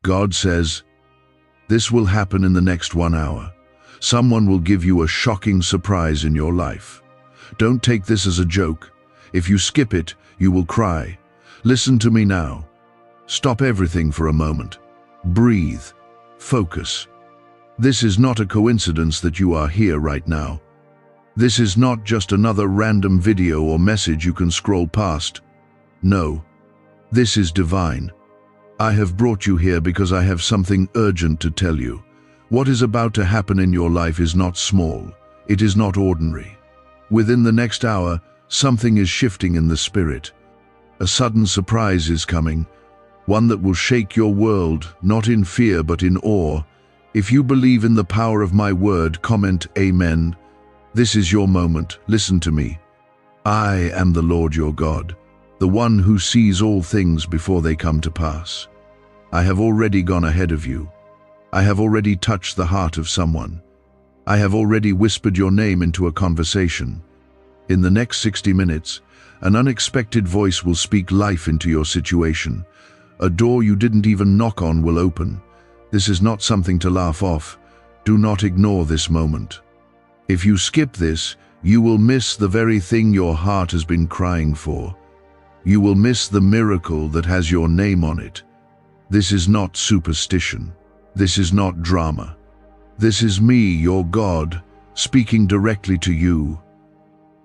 God says, this will happen in the next 1 hour. Someone will give you a shocking surprise in your life. Don't take this as a joke. If you skip it, you will cry. Listen to me now. Stop everything for a moment. Breathe. Focus. This is not a coincidence that you are here right now. This is not just another random video or message you can scroll past. No, this is divine. I have brought you here because I have something urgent to tell you. What is about to happen in your life is not small. It is not ordinary. Within the next hour, something is shifting in the spirit. A sudden surprise is coming, one that will shake your world, not in fear but in awe. If you believe in the power of my word, comment Amen. This is your moment. Listen to me. I am the Lord your God, the one who sees all things before they come to pass. I have already gone ahead of you. I have already touched the heart of someone. I have already whispered your name into a conversation. In the next 60 minutes, an unexpected voice will speak life into your situation. A door you didn't even knock on will open. This is not something to laugh off. Do not ignore this moment. If you skip this, you will miss the very thing your heart has been crying for. You will miss the miracle that has your name on it. This is not superstition. This is not drama. This is me, your God, speaking directly to you.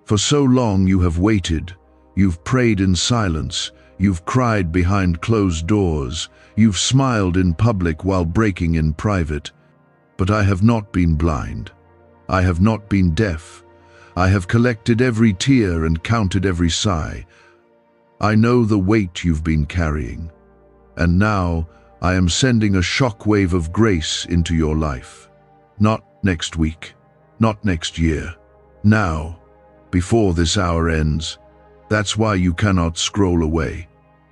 For so long you have waited. You've prayed in silence. You've cried behind closed doors. You've smiled in public while breaking in private. But I have not been blind. I have not been deaf. I have collected every tear and counted every sigh. I know the weight you've been carrying. And now I am sending a shockwave of grace into your life. Not next week, not next year. Now, before this hour ends. That's why you cannot scroll away.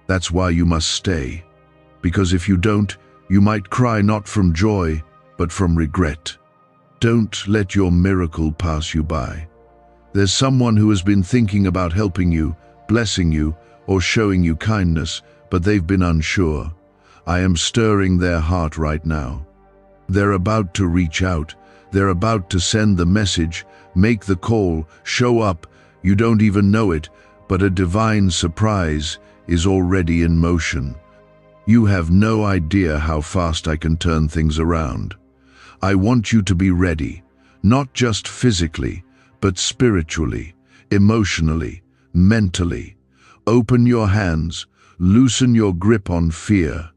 That's why you must stay. Because if you don't, you might cry not from joy, but from regret. Don't let your miracle pass you by. There's someone who has been thinking about helping you, blessing you, or showing you kindness, but they've been unsure. I am stirring their heart right now. They're about to reach out. They're about to send the message, make the call, show up. You don't even know it, but a divine surprise is already in motion. You have no idea how fast I can turn things around. I want you to be ready, not just physically, but spiritually, emotionally, mentally. Open your hands, loosen your grip on fear.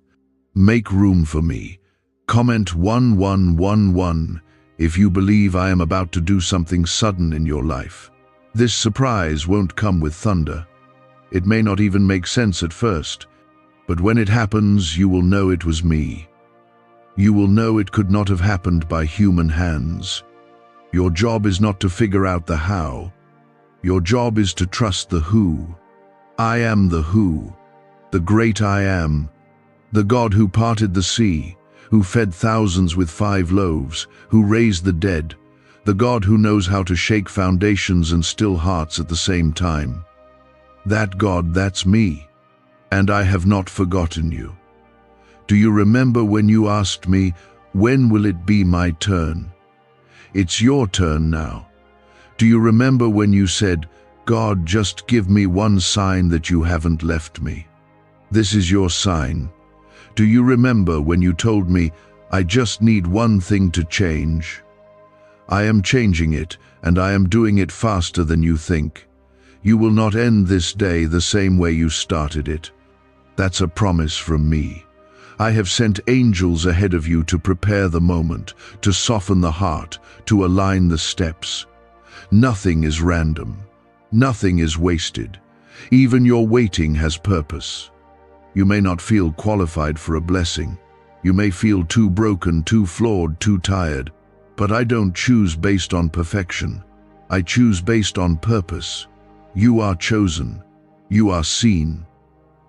Make room for me. Comment 1111 if you believe I am about to do something sudden in your life. This surprise won't come with thunder. It may not even make sense at first, but when it happens, you will know it was me. You will know it could not have happened by human hands. Your job is not to figure out the how. Your job is to trust the who. I am the who, the great I am, the God who parted the sea, who fed thousands with 5 loaves, who raised the dead, the God who knows how to shake foundations and still hearts at the same time. That God, that's me, and I have not forgotten you. Do you remember when you asked me, when will it be my turn? It's your turn now. Do you remember when you said, God, just give me one sign that you haven't left me? This is your sign. Do you remember when you told me, I just need one thing to change? I am changing it, and I am doing it faster than you think. You will not end this day the same way you started it. That's a promise from me. I have sent angels ahead of you to prepare the moment, to soften the heart, to align the steps. Nothing is random. Nothing is wasted. Even your waiting has purpose. You may not feel qualified for a blessing. You may feel too broken, too flawed, too tired. But I don't choose based on perfection. I choose based on purpose. You are chosen. You are seen.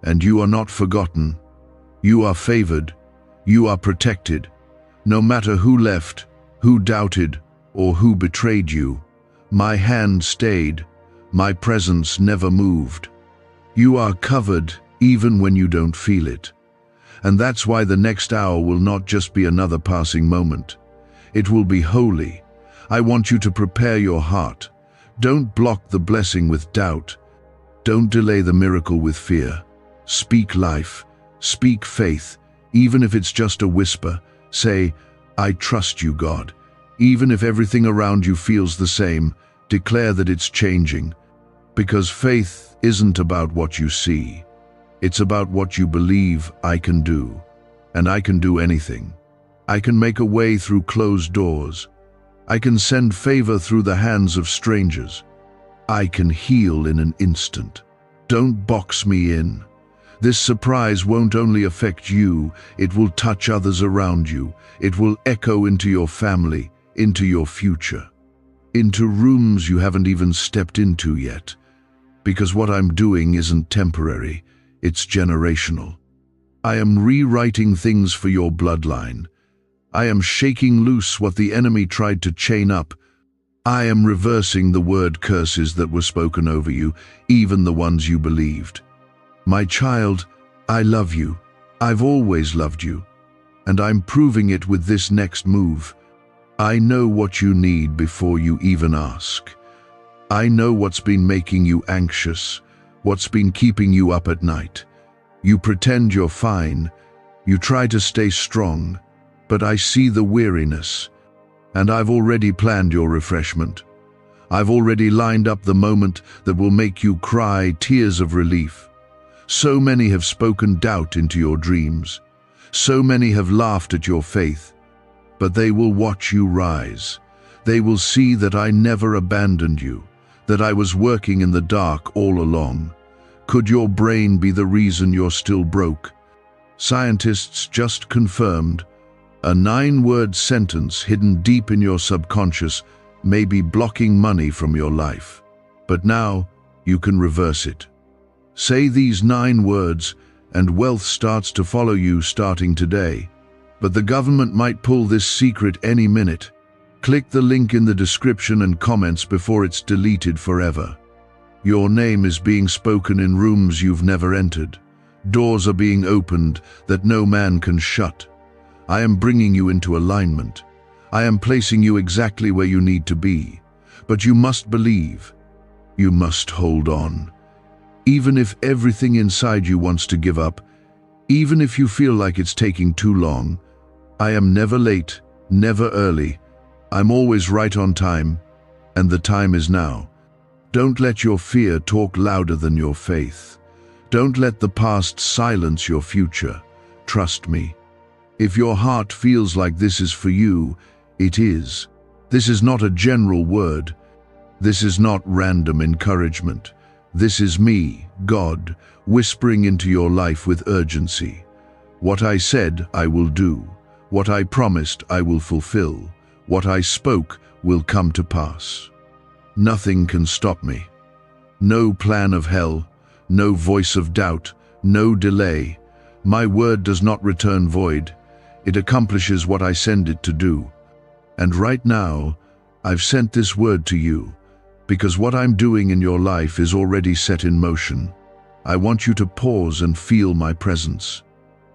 And you are not forgotten. You are favored. You are protected. No matter who left, who doubted, or who betrayed you, my hand stayed. My presence never moved. You are covered even when you don't feel it. And that's why the next hour will not just be another passing moment. It will be holy. I want you to prepare your heart. Don't block the blessing with doubt. Don't delay the miracle with fear. Speak life. Speak faith. Even if it's just a whisper, say, I trust you, God. Even if everything around you feels the same, declare that it's changing. Because faith isn't about what you see. It's about what you believe I can do. And I can do anything. I can make a way through closed doors. I can send favor through the hands of strangers. I can heal in an instant. Don't box me in. This surprise won't only affect you, it will touch others around you. It will echo into your family, into your future, into rooms you haven't even stepped into yet. Because what I'm doing isn't temporary, it's generational. I am rewriting things for your bloodline. I am shaking loose what the enemy tried to chain up. I am reversing the word curses that were spoken over you, even the ones you believed. My child, I love you. I've always loved you. And I'm proving it with this next move. I know what you need before you even ask. I know what's been making you anxious, what's been keeping you up at night. You pretend you're fine. You try to stay strong. But I see the weariness. And I've already planned your refreshment. I've already lined up the moment that will make you cry tears of relief. So many have spoken doubt into your dreams. So many have laughed at your faith. But they will watch you rise. They will see that I never abandoned you, that I was working in the dark all along. Could your brain be the reason you're still broke? Scientists just confirmed a 9-word sentence hidden deep in your subconscious may be blocking money from your life. But now you can reverse it. Say these 9 words and wealth starts to follow you starting today. But the government might pull this secret any minute. Click the link in the description and comments before it's deleted forever. Your name is being spoken in rooms you've never entered. Doors are being opened that no man can shut. I am bringing you into alignment. I am placing you exactly where you need to be. But you must believe. You must hold on. Even if everything inside you wants to give up, even if you feel like it's taking too long, I am never late, never early. I'm always right on time, and the time is now. Don't let your fear talk louder than your faith. Don't let the past silence your future. Trust me. If your heart feels like this is for you, it is. This is not a general word. This is not random encouragement. This is me, God, whispering into your life with urgency. What I said, I will do. What I promised, I will fulfill. What I spoke will come to pass. Nothing can stop me. No plan of hell, no voice of doubt, no delay. My word does not return void. It accomplishes what I send it to do. And right now, I've sent this word to you, because what I'm doing in your life is already set in motion. I want you to pause and feel my presence.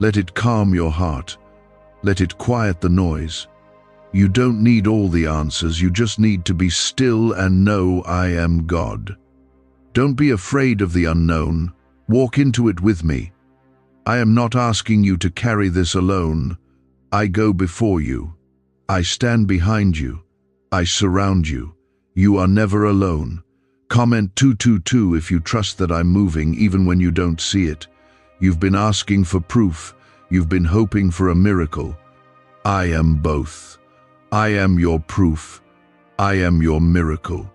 Let it calm your heart. Let it quiet the noise. You don't need all the answers, you just need to be still and know I am God. Don't be afraid of the unknown. Walk into it with me. I am not asking you to carry this alone. I go before you. I stand behind you. I surround you. You are never alone. Comment 222 if you trust that I'm moving even when you don't see it. You've been asking for proof. You've been hoping for a miracle. I am both. I am your proof. I am your miracle.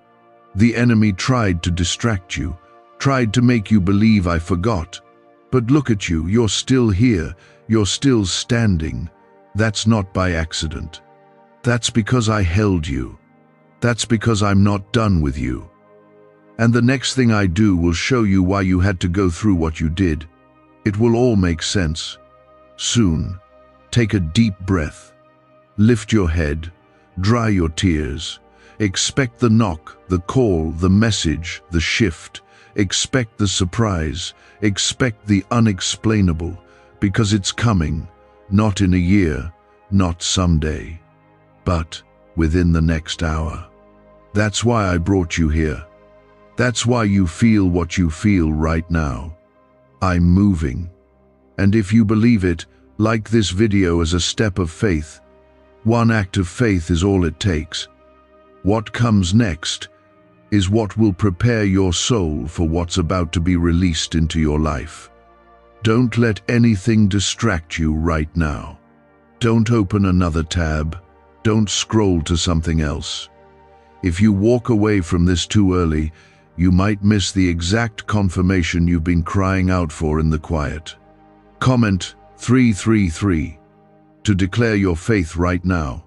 The enemy tried to distract you, tried to make you believe I forgot. But look at you, you're still here, you're still standing. That's not by accident. That's because I held you. That's because I'm not done with you. And the next thing I do will show you why you had to go through what you did. It will all make sense. Soon, take a deep breath. Lift your head, dry your tears. Expect the knock, the call, the message, the shift. Expect the surprise. Expect the unexplainable. Because it's coming, not in a year, not someday, but within the next hour. That's why I brought you here. That's why you feel what you feel right now. I'm moving. And if you believe it, like this video as a step of faith. One act of faith is all it takes. What comes next is what will prepare your soul for what's about to be released into your life. Don't let anything distract you right now. Don't open another tab. Don't scroll to something else. If you walk away from this too early, you might miss the exact confirmation you've been crying out for in the quiet. Comment 333 to declare your faith right now.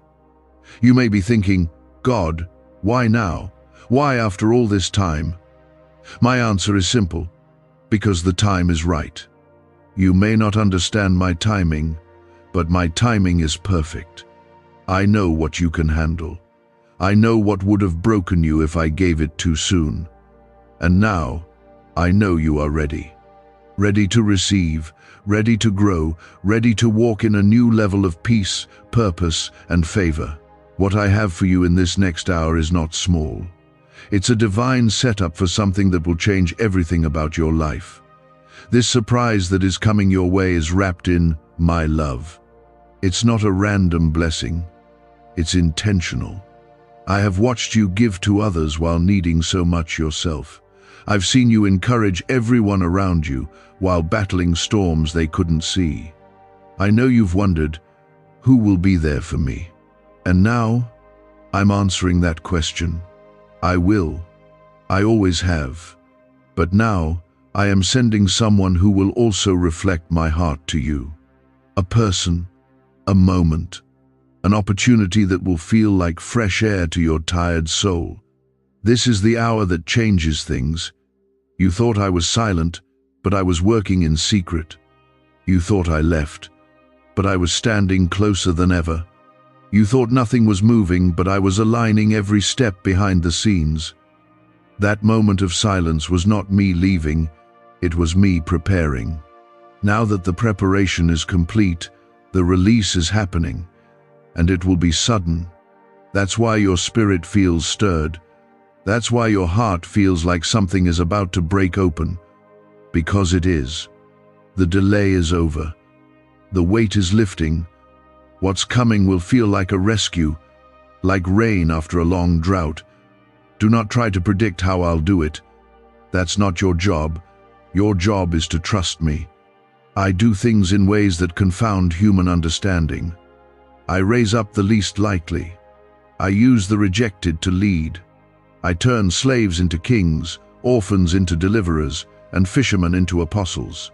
You may be thinking, God, why now? Why after all this time? My answer is simple, because the time is right. You may not understand my timing, but my timing is perfect. I know what you can handle. I know what would have broken you if I gave it too soon. And now, I know you are ready. Ready to receive, ready to grow, ready to walk in a new level of peace, purpose, and favor. What I have for you in this next hour is not small. It's a divine setup for something that will change everything about your life. This surprise that is coming your way is wrapped in my love. It's not a random blessing. It's intentional. I have watched you give to others while needing so much yourself. I've seen you encourage everyone around you while battling storms they couldn't see. I know you've wondered, who will be there for me? And now, I'm answering that question. I will. I always have. But now, I am sending someone who will also reflect my heart to you. A person, a moment, an opportunity that will feel like fresh air to your tired soul. This is the hour that changes things. You thought I was silent, but I was working in secret. You thought I left, but I was standing closer than ever. You thought nothing was moving, but I was aligning every step behind the scenes. That moment of silence was not me leaving, it was me preparing. Now that the preparation is complete, the release is happening, and it will be sudden. That's why your spirit feels stirred. That's why your heart feels like something is about to break open. Because it is. The delay is over. The weight is lifting. What's coming will feel like a rescue, like rain after a long drought. Do not try to predict how I'll do it. That's not your job. Your job is to trust me. I do things in ways that confound human understanding. I raise up the least likely. I use the rejected to lead. I turn slaves into kings, orphans into deliverers, and fishermen into apostles.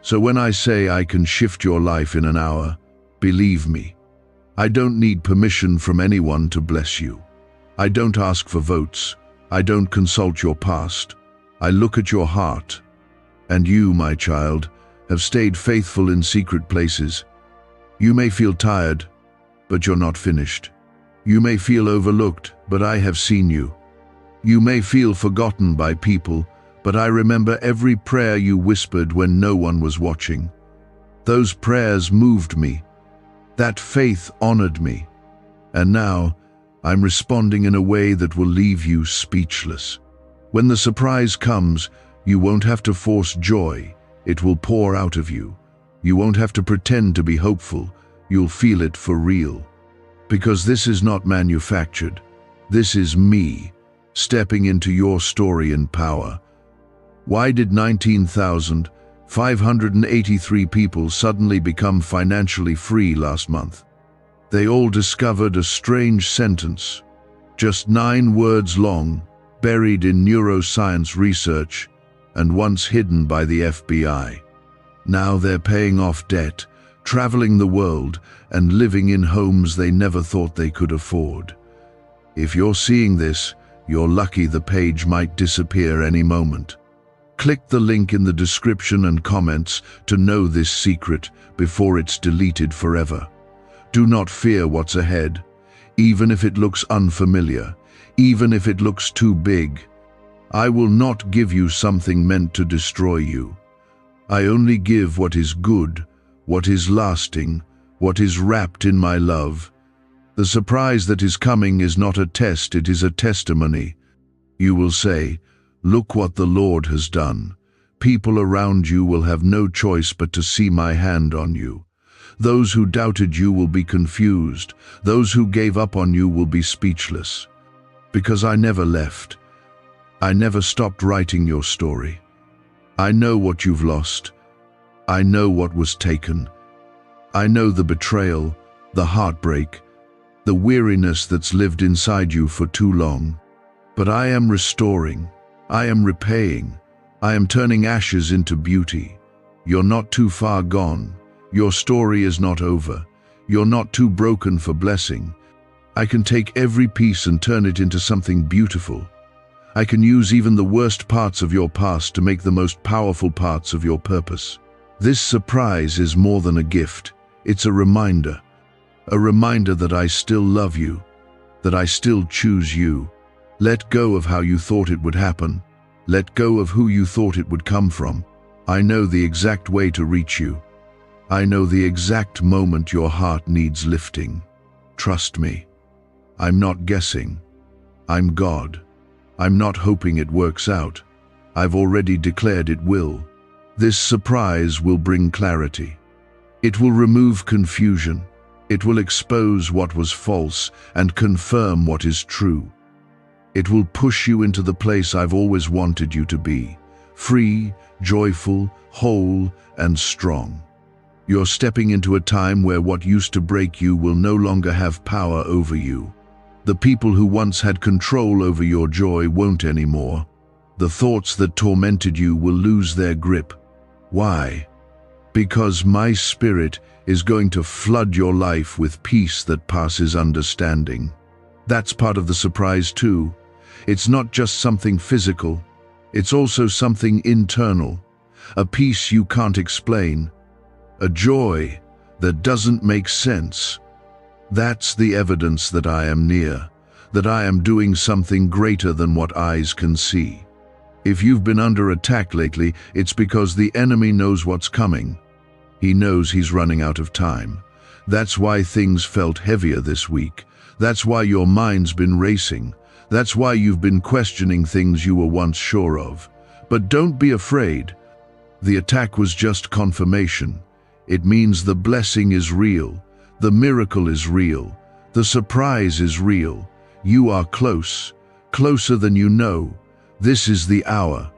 So when I say I can shift your life in an hour, believe me. I don't need permission from anyone to bless you. I don't ask for votes. I don't consult your past. I look at your heart. And you, my child, have stayed faithful in secret places. You may feel tired, but you're not finished. You may feel overlooked, but I have seen you. You may feel forgotten by people, but I remember every prayer you whispered when no one was watching. Those prayers moved me. That faith honored me. And now, I'm responding in a way that will leave you speechless. When the surprise comes, you won't have to force joy. It will pour out of you. You won't have to pretend to be hopeful. You'll feel it for real. Because this is not manufactured. This is me, stepping into your story in power. Why did 19,583 people suddenly become financially free last month? They all discovered a strange sentence, just 9 words long, buried in neuroscience research, and once hidden by the FBI. Now they're paying off debt, traveling the world, and living in homes they never thought they could afford. If you're seeing this, you're lucky. The page might disappear any moment. Click the link in the description and comments to know this secret before it's deleted forever. Do not fear what's ahead, even if it looks unfamiliar, even if it looks too big. I will not give you something meant to destroy you. I only give what is good, what is lasting, what is wrapped in my love. The surprise that is coming is not a test, it is a testimony. You will say, "Look what the Lord has done." People around you will have no choice but to see my hand on you. Those who doubted you will be confused. Those who gave up on you will be speechless. Because I never left. I never stopped writing your story. I know what you've lost. I know what was taken. I know the betrayal, the heartbreak, the weariness that's lived inside you for too long. But I am restoring. I am repaying. I am turning ashes into beauty. You're not too far gone. Your story is not over. You're not too broken for blessing. I can take every piece and turn it into something beautiful. I can use even the worst parts of your past to make the most powerful parts of your purpose. This surprise is more than a gift. It's a reminder that I still love you, that I still choose you. Let go of how you thought it would happen. Let go of who you thought it would come from. I know the exact way to reach you. I know the exact moment your heart needs lifting. Trust me. I'm not guessing. I'm God. I'm not hoping it works out. I've already declared it will. This surprise will bring clarity. It will remove confusion. It will expose what was false and confirm what is true. It will push you into the place I've always wanted you to be, free, joyful, whole, and strong. You're stepping into a time where what used to break you will no longer have power over you. The people who once had control over your joy won't anymore. The thoughts that tormented you will lose their grip. Why? Because my Spirit is going to flood your life with peace that passes understanding. That's part of the surprise too. It's not just something physical, it's also something internal, a peace you can't explain, a joy that doesn't make sense. That's the evidence that I am near, that I am doing something greater than what eyes can see. If you've been under attack lately, it's because the enemy knows what's coming. He knows he's running out of time. That's why things felt heavier this week. That's why your mind's been racing. That's why you've been questioning things you were once sure of. But don't be afraid. The attack was just confirmation. It means the blessing is real. The miracle is real. The surprise is real. You are close, closer than you know. This is the hour.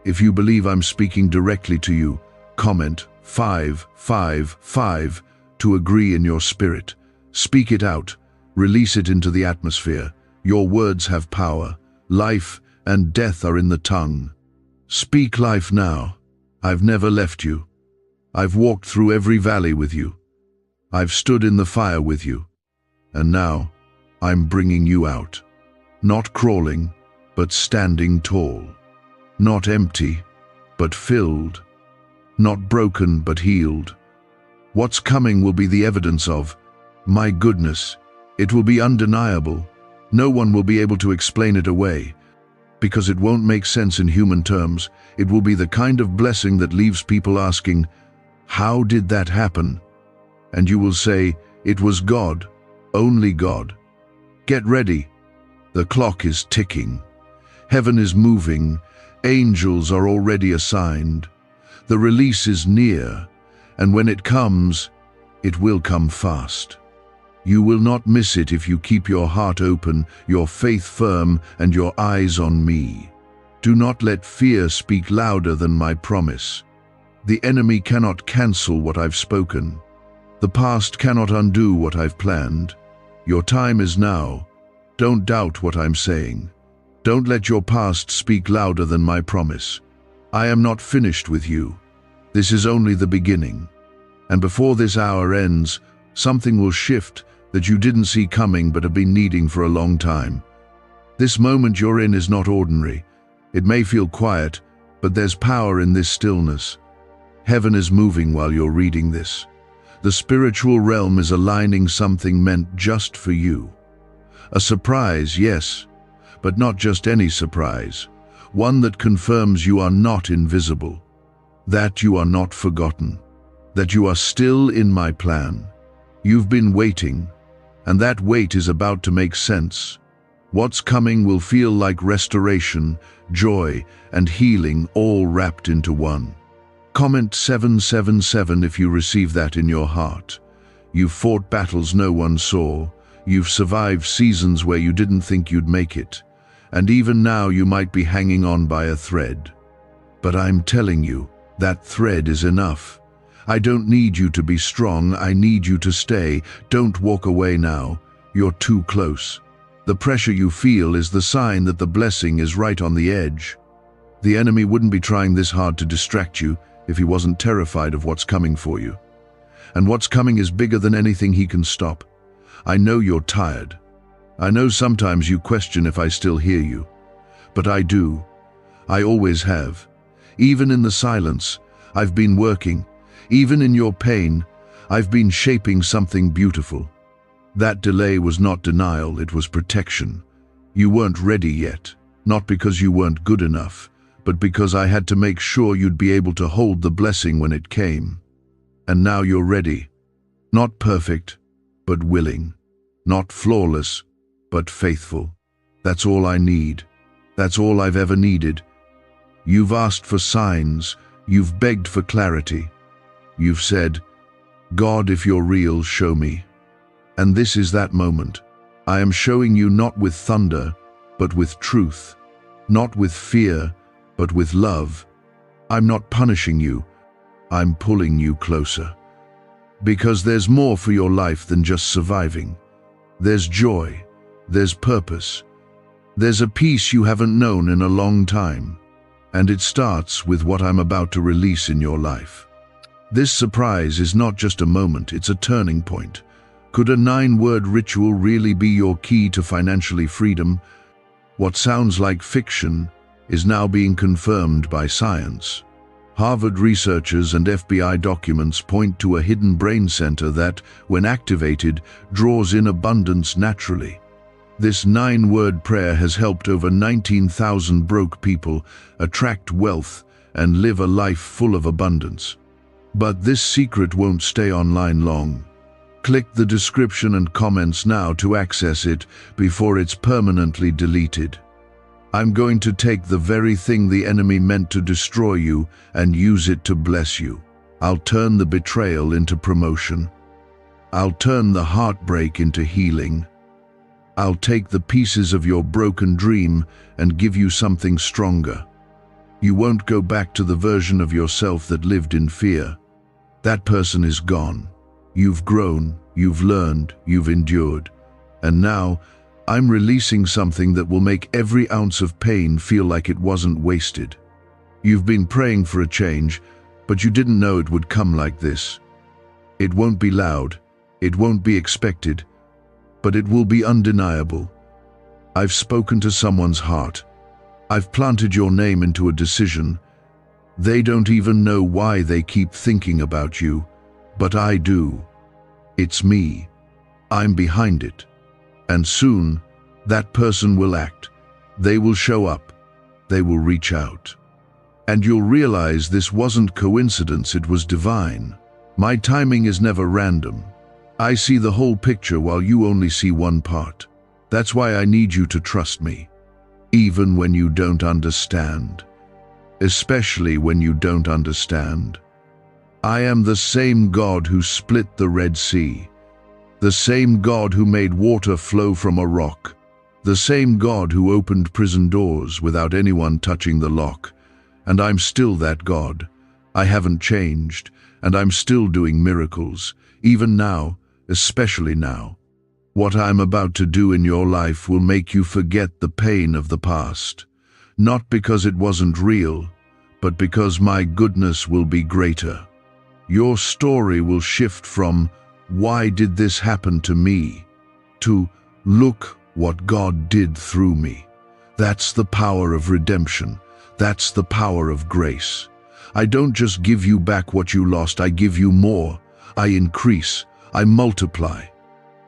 If you believe I'm speaking directly to you, comment 555 to agree in your spirit. Speak it out. Release it into the atmosphere. Your words have power. Life and death are in the tongue. Speak life now. I've never left you. I've walked through every valley with you. I've stood in the fire with you. And now, I'm bringing you out. Not crawling, but standing tall. Not empty, but filled. Not broken, but healed. What's coming will be the evidence of my goodness. It will be undeniable. No one will be able to explain it away, because it won't make sense in human terms. It will be the kind of blessing that leaves people asking, "How did that happen?" And you will say, "It was God, only God." Get ready. The clock is ticking. Heaven is moving. Angels are already assigned. The release is near, and when it comes, it will come fast. You will not miss it if you keep your heart open, your faith firm, and your eyes on me. Do not let fear speak louder than my promise. The enemy cannot cancel what I've spoken. The past cannot undo what I've planned. Your time is now. Don't doubt what I'm saying. Don't let your past speak louder than my promise. I am not finished with you. This is only the beginning. And before this hour ends, something will shift that you didn't see coming but have been needing for a long time. This moment you're in is not ordinary. It may feel quiet, but there's power in this stillness. Heaven is moving while you're reading this. The spiritual realm is aligning something meant just for you. A surprise, yes, but not just any surprise. One that confirms you are not invisible, that you are not forgotten, that you are still in my plan. You've been waiting, and that wait is about to make sense. What's coming will feel like restoration, joy, and healing all wrapped into one. Comment 777 if you receive that in your heart. You've fought battles no one saw. You've survived seasons where you didn't think you'd make it. And even now you might be hanging on by a thread. But I'm telling you, that thread is enough. I don't need you to be strong, I need you to stay. Don't walk away now. You're too close. The pressure you feel is the sign that the blessing is right on the edge. The enemy wouldn't be trying this hard to distract you if he wasn't terrified of what's coming for you. And what's coming is bigger than anything he can stop. I know you're tired. I know sometimes you question if I still hear you. But I do. I always have. Even in the silence, I've been working. Even in your pain, I've been shaping something beautiful. That delay was not denial, it was protection. You weren't ready yet, not because you weren't good enough, but because I had to make sure you'd be able to hold the blessing when it came. And now you're ready. Not perfect, but willing. Not flawless, but faithful. That's all I need. That's all I've ever needed. You've asked for signs. You've begged for clarity. You've said, God, if you're real, show me. And this is that moment. I am showing you not with thunder, but with truth. Not with fear, but with love. I'm not punishing you. I'm pulling you closer. Because there's more for your life than just surviving. There's joy. There's purpose. There's a peace you haven't known in a long time. And it starts with what I'm about to release in your life. This surprise is not just a moment, it's a turning point. Could a 9-word ritual really be your key to financially freedom? What sounds like fiction is now being confirmed by science. Harvard researchers and FBI documents point to a hidden brain center that, when activated, draws in abundance naturally. This 9-word prayer has helped over 19,000 broke people attract wealth and live a life full of abundance. But this secret won't stay online long. Click the description and comments now to access it before it's permanently deleted. I'm going to take the very thing the enemy meant to destroy you and use it to bless you. I'll turn the betrayal into promotion. I'll turn the heartbreak into healing. I'll take the pieces of your broken dream and give you something stronger. You won't go back to the version of yourself that lived in fear. That person is gone. You've grown, you've learned, you've endured. And now, I'm releasing something that will make every ounce of pain feel like it wasn't wasted. You've been praying for a change, but you didn't know it would come like this. It won't be loud, it won't be expected, but it will be undeniable. I've spoken to someone's heart. I've planted your name into a decision. They don't even know why they keep thinking about you, but I do. It's me. I'm behind it. And soon, that person will act. They will show up. They will reach out. And you'll realize this wasn't coincidence, it was divine. My timing is never random. I see the whole picture while you only see one part. That's why I need you to trust me, even when you don't understand. Especially when you don't understand. I am the same God who split the Red Sea, the same God who made water flow from a rock, the same God who opened prison doors without anyone touching the lock. And I'm still that God. I haven't changed, and I'm still doing miracles, even now, especially now. What I'm about to do in your life will make you forget the pain of the past. Not because it wasn't real, but because my goodness will be greater. Your story will shift from, "Why did this happen to me?" to, "Look what God did through me." That's the power of redemption. That's the power of grace. I don't just give you back what you lost, I give you more. I increase, I multiply.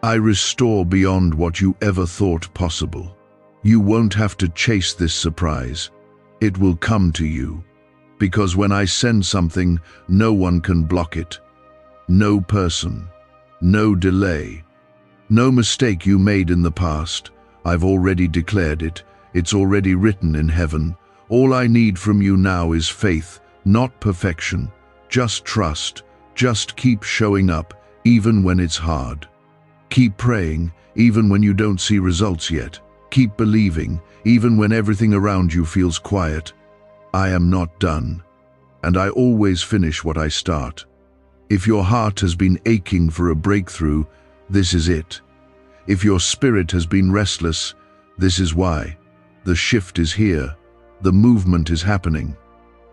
I restore beyond what you ever thought possible. You won't have to chase this surprise. It will come to you. Because when I send something, no one can block it. no person, no delay, no mistake you made in the past. I've already declared it. It's already written in heaven. All I need from you now is faith, not perfection. Just trust. Just keep showing up, even when it's hard. Keep praying, even when you don't see results yet. Keep believing, even when everything around you feels quiet. I am not done, and I always finish what I start. If your heart has been aching for a breakthrough, this is it. If your spirit has been restless, this is why. The shift is here. The movement is happening.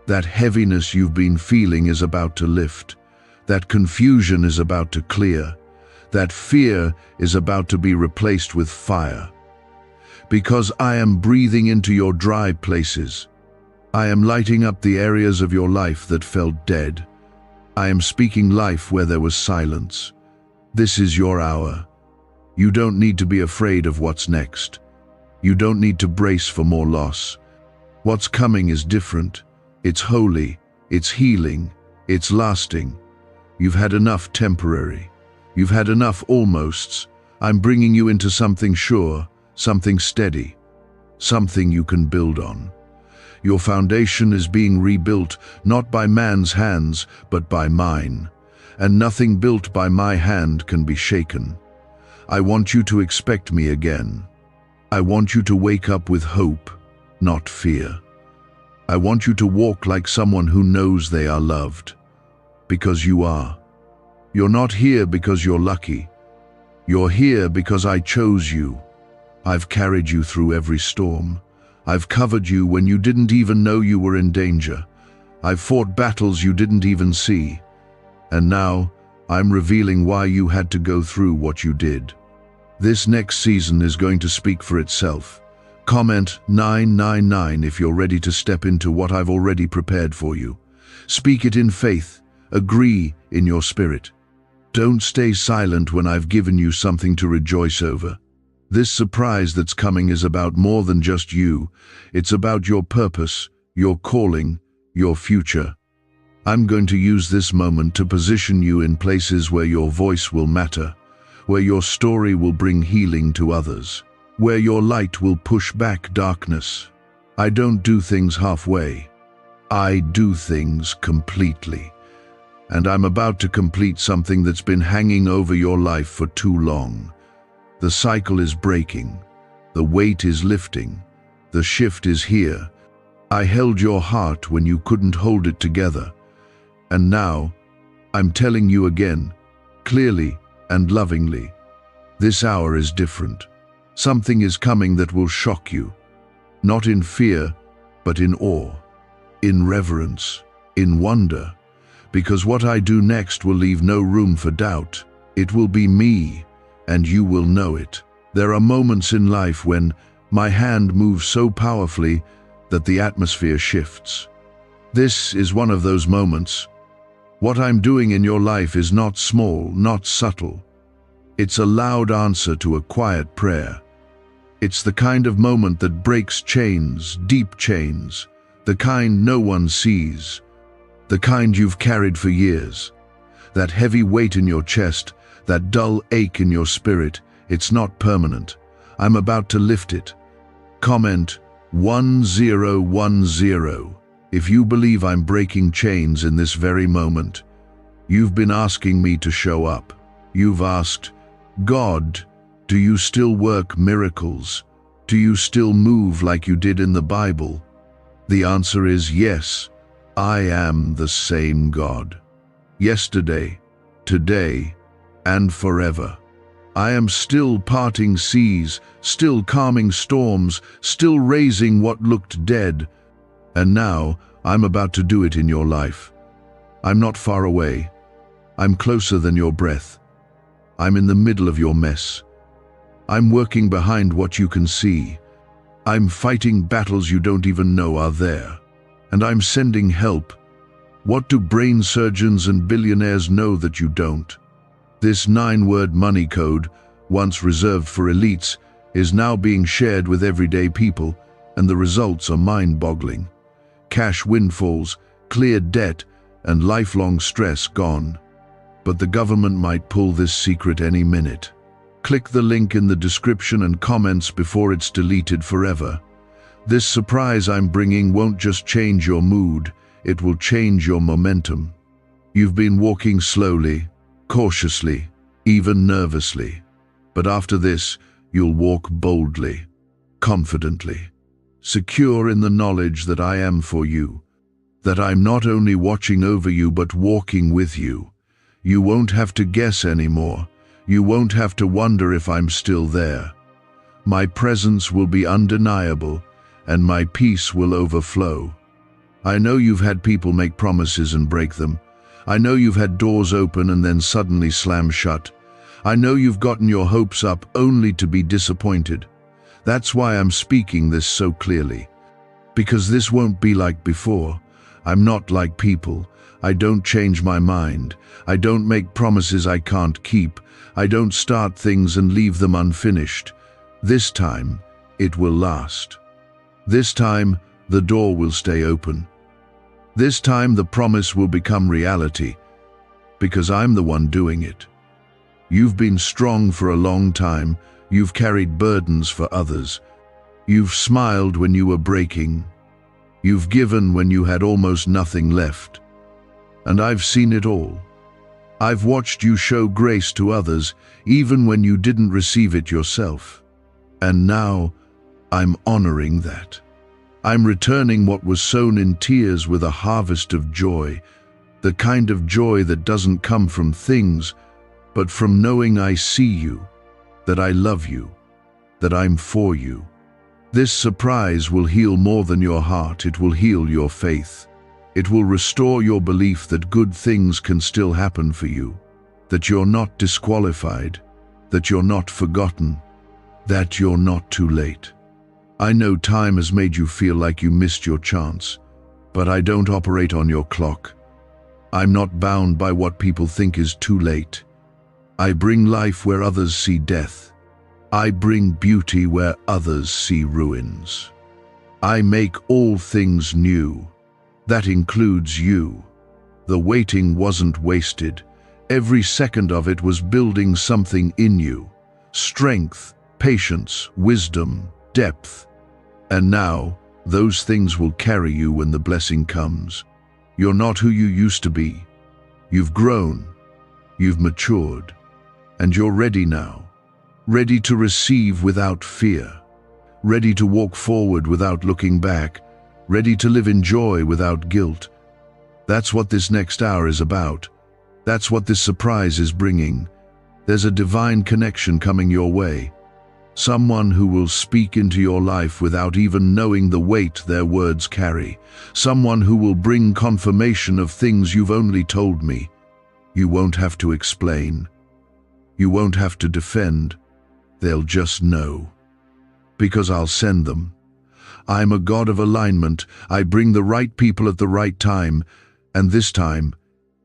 That heaviness you've been feeling is about to lift. That confusion is about to clear. That fear is about to be replaced with fire. Because I am breathing into your dry places. I am lighting up the areas of your life that felt dead. I am speaking life where there was silence. This is your hour. You don't need to be afraid of what's next. You don't need to brace for more loss. What's coming is different. It's holy. It's healing. It's lasting. You've had enough temporary. You've had enough almosts. I'm bringing you into something sure, something steady, something you can build on. Your foundation is being rebuilt, not by man's hands, but by mine. And nothing built by my hand can be shaken. I want you to expect me again. I want you to wake up with hope, not fear. I want you to walk like someone who knows they are loved. Because you are. You're not here because you're lucky. You're here because I chose you. I've carried you through every storm. I've covered you when you didn't even know you were in danger. I've fought battles you didn't even see. And now, I'm revealing why you had to go through what you did. This next season is going to speak for itself. Comment 999 if you're ready to step into what I've already prepared for you. Speak it in faith. Agree in your spirit. Don't stay silent when I've given you something to rejoice over. This surprise that's coming is about more than just you. It's about your purpose, your calling, your future. I'm going to use this moment to position you in places where your voice will matter, where your story will bring healing to others, where your light will push back darkness. I don't do things halfway. I do things completely. And I'm about to complete something that's been hanging over your life for too long. The cycle is breaking. The weight is lifting. The shift is here. I held your heart when you couldn't hold it together. And now, I'm telling you again, clearly and lovingly, this hour is different. Something is coming that will shock you. Not in fear, but in awe, in reverence, in wonder. Because what I do next will leave no room for doubt. It will be me, and you will know it. There are moments in life when my hand moves so powerfully that the atmosphere shifts. This is one of those moments. What I'm doing in your life is not small, not subtle. It's a loud answer to a quiet prayer. It's the kind of moment that breaks chains, deep chains, the kind no one sees, the kind you've carried for years. That heavy weight in your chest, that dull ache in your spirit, it's not permanent. I'm about to lift it. Comment 1010 if you believe I'm breaking chains in this very moment. You've been asking me to show up. You've asked, God, do you still work miracles? Do you still move like you did in the Bible? The answer is yes. I am the same God. Yesterday, today, and forever. I am still parting seas, still calming storms, still raising what looked dead. And now, I'm about to do it in your life. I'm not far away. I'm closer than your breath. I'm in the middle of your mess. I'm working behind what you can see. I'm fighting battles you don't even know are there. And I'm sending help. What do brain surgeons and billionaires know that you don't? This 9-word money code, once reserved for elites, is now being shared with everyday people, and the results are mind-boggling. Cash windfalls, cleared debt, and lifelong stress gone. but the government might pull this secret any minute. Click the link in the description and comments before it's deleted forever. This surprise I'm bringing won't just change your mood, it will change your momentum. You've been walking slowly, cautiously, even nervously. But after this, you'll walk boldly, confidently, secure in the knowledge that I am for you, that I'm not only watching over you but walking with you. You won't have to guess anymore. You won't have to wonder if I'm still there. My presence will be undeniable, and my peace will overflow. I know you've had people make promises and break them. I know you've had doors open and then suddenly slam shut. I know you've gotten your hopes up only to be disappointed. That's why I'm speaking this so clearly. Because this won't be like before. I'm not like people. I don't change my mind. I don't make promises I can't keep. I don't start things and leave them unfinished. This time, it will last. This time, the door will stay open. This time, the promise will become reality, because I'm the one doing it. You've been strong for a long time. You've carried burdens for others. You've smiled when you were breaking. You've given when you had almost nothing left. And I've seen it all. I've watched you show grace to others, even when you didn't receive it yourself. And now, I'm honoring that. I'm returning what was sown in tears with a harvest of joy, the kind of joy that doesn't come from things, but from knowing I see you, that I love you, that I'm for you. This surprise will heal more than your heart. It will heal your faith. It will restore your belief that good things can still happen for you, that you're not disqualified, that you're not forgotten, that you're not too late. I know time has made you feel like you missed your chance, but I don't operate on your clock. I'm not bound by what people think is too late. I bring life where others see death. I bring beauty where others see ruins. I make all things new. That includes you. The waiting wasn't wasted. Every second of it was building something in you. Strength, patience, wisdom, depth. And now, those things will carry you when the blessing comes. You're not who you used to be. You've grown. You've matured. And you're ready now. Ready to receive without fear. Ready to walk forward without looking back. Ready to live in joy without guilt. That's what this next hour is about. That's what this surprise is bringing. There's a divine connection coming your way. Someone who will speak into your life without even knowing the weight their words carry. Someone who will bring confirmation of things you've only told me. You won't have to explain. You won't have to defend. They'll just know. Because I'll send them. I'm a God of alignment. I bring the right people at the right time. And this time,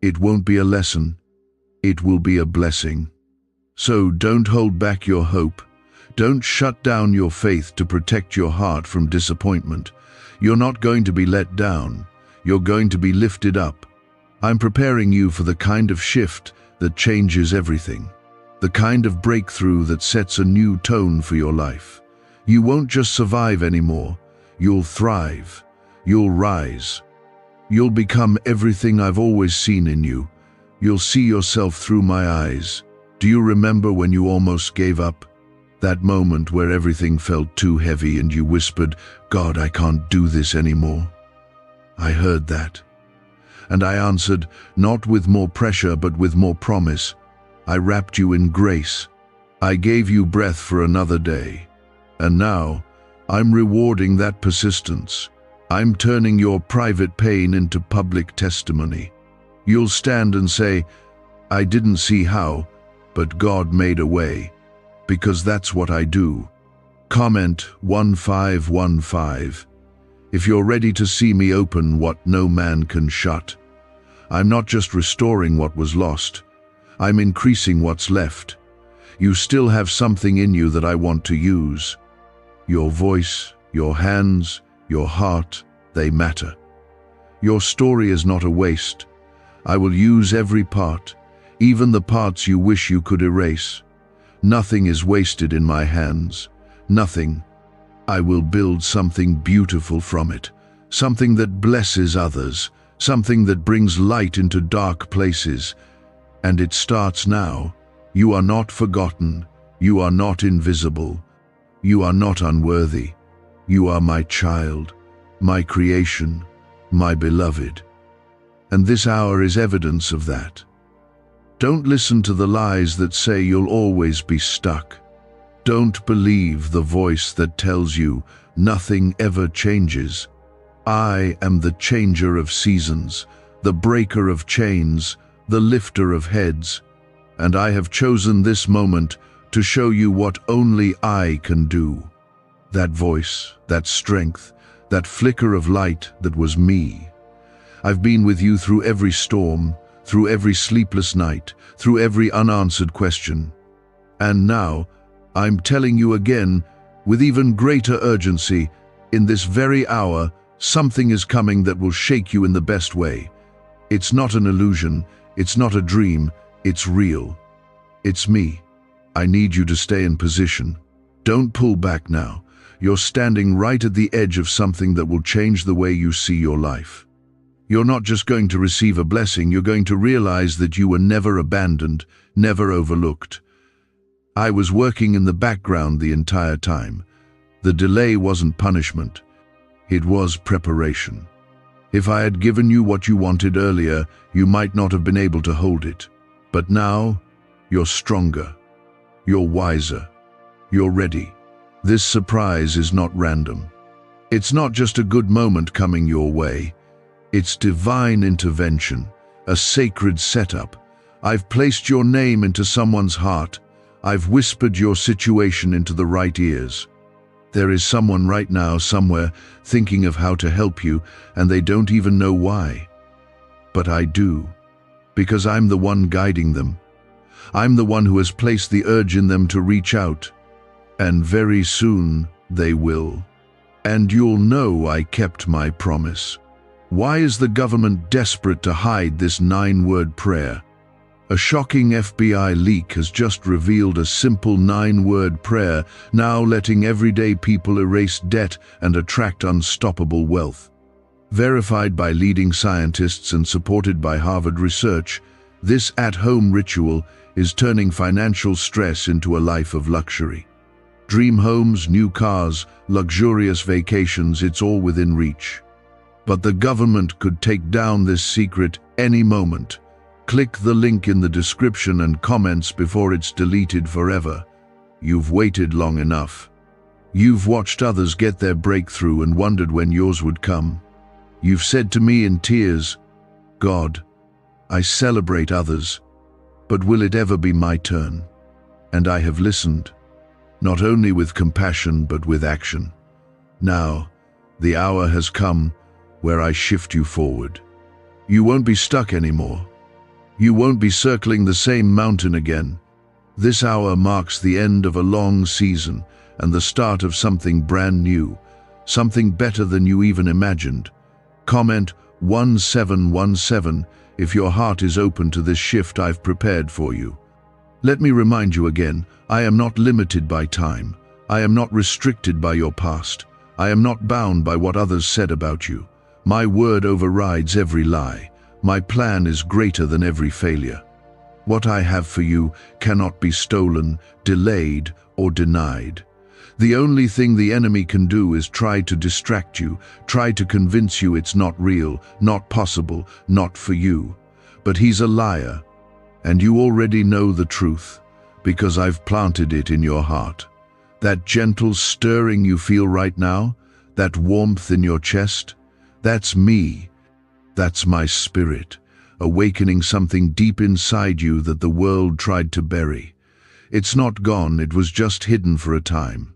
it won't be a lesson. It will be a blessing. So don't hold back your hope. Don't shut down your faith to protect your heart from disappointment. You're not going to be let down. You're going to be lifted up. I'm preparing you for the kind of shift that changes everything. The kind of breakthrough that sets a new tone for your life. You won't just survive anymore. You'll thrive. You'll rise. You'll become everything I've always seen in you. You'll see yourself through my eyes. Do you remember when you almost gave up? That moment where everything felt too heavy and you whispered, "God, I can't do this anymore." I heard that. And I answered, not with more pressure but with more promise. I wrapped you in grace. I gave you breath for another day. And now, I'm rewarding that persistence. I'm turning your private pain into public testimony. You'll stand and say, "I didn't see how, but God made a way." Because that's what I do. Comment 1515. If you're ready to see me open what no man can shut. I'm not just restoring what was lost. I'm increasing what's left. You still have something in you that I want to use. Your voice, your hands, your heart, they matter. Your story is not a waste. I will use every part, even the parts you wish you could erase. Nothing is wasted in my hands. Nothing. I will build something beautiful from it, something that blesses others, something that brings light into dark places. And it starts now. You are not forgotten. You are not invisible. You are not unworthy. You are my child, my creation, my beloved. And this hour is evidence of that. Don't listen to the lies that say you'll always be stuck. Don't believe the voice that tells you nothing ever changes. I am the changer of seasons, the breaker of chains, the lifter of heads, and I have chosen this moment to show you what only I can do. That voice, that strength, that flicker of light that was me. I've been with you through every storm, through every sleepless night, through every unanswered question. And now, I'm telling you again, with even greater urgency, in this very hour, something is coming that will shake you in the best way. It's not an illusion, it's not a dream, it's real. It's me. I need you to stay in position. Don't pull back now. You're standing right at the edge of something that will change the way you see your life. You're not just going to receive a blessing, you're going to realize that you were never abandoned, never overlooked. I was working in the background the entire time. The delay wasn't punishment. It was preparation. If I had given you what you wanted earlier, you might not have been able to hold it. But now, you're stronger. You're wiser. You're ready. This surprise is not random. It's not just a good moment coming your way. It's divine intervention, a sacred setup. I've placed your name into someone's heart. I've whispered your situation into the right ears. There is someone right now, somewhere, thinking of how to help you, and they don't even know why. But I do, because I'm the one guiding them. I'm the one who has placed the urge in them to reach out. And very soon, they will. And you'll know I kept my promise. Why is the government desperate to hide this 9-word prayer? A shocking FBI leak has just revealed a simple 9-word prayer, now letting everyday people erase debt and attract unstoppable wealth. Verified by leading scientists and supported by Harvard research, this at-home ritual is turning financial stress into a life of luxury. Dream homes, new cars, luxurious vacations, it's all within reach. But the government could take down this secret any moment. Click the link in the description and comments before it's deleted forever. You've waited long enough. You've watched others get their breakthrough and wondered when yours would come. You've said to me in tears, God, I celebrate others, but will it ever be my turn? And I have listened, not only with compassion but with action. Now, the hour has come where I shift you forward. You won't be stuck anymore. You won't be circling the same mountain again. This hour marks the end of a long season and the start of something brand new, something better than you even imagined. Comment 1717 if your heart is open to this shift I've prepared for you. Let me remind you again, I am not limited by time. I am not restricted by your past. I am not bound by what others said about you. My word overrides every lie. My plan is greater than every failure. What I have for you cannot be stolen, delayed, or denied. The only thing the enemy can do is try to distract you, try to convince you it's not real, not possible, not for you. But he's a liar, and you already know the truth, because I've planted it in your heart. That gentle stirring you feel right now, that warmth in your chest, that's me. That's my spirit, awakening something deep inside you that the world tried to bury. It's not gone, it was just hidden for a time.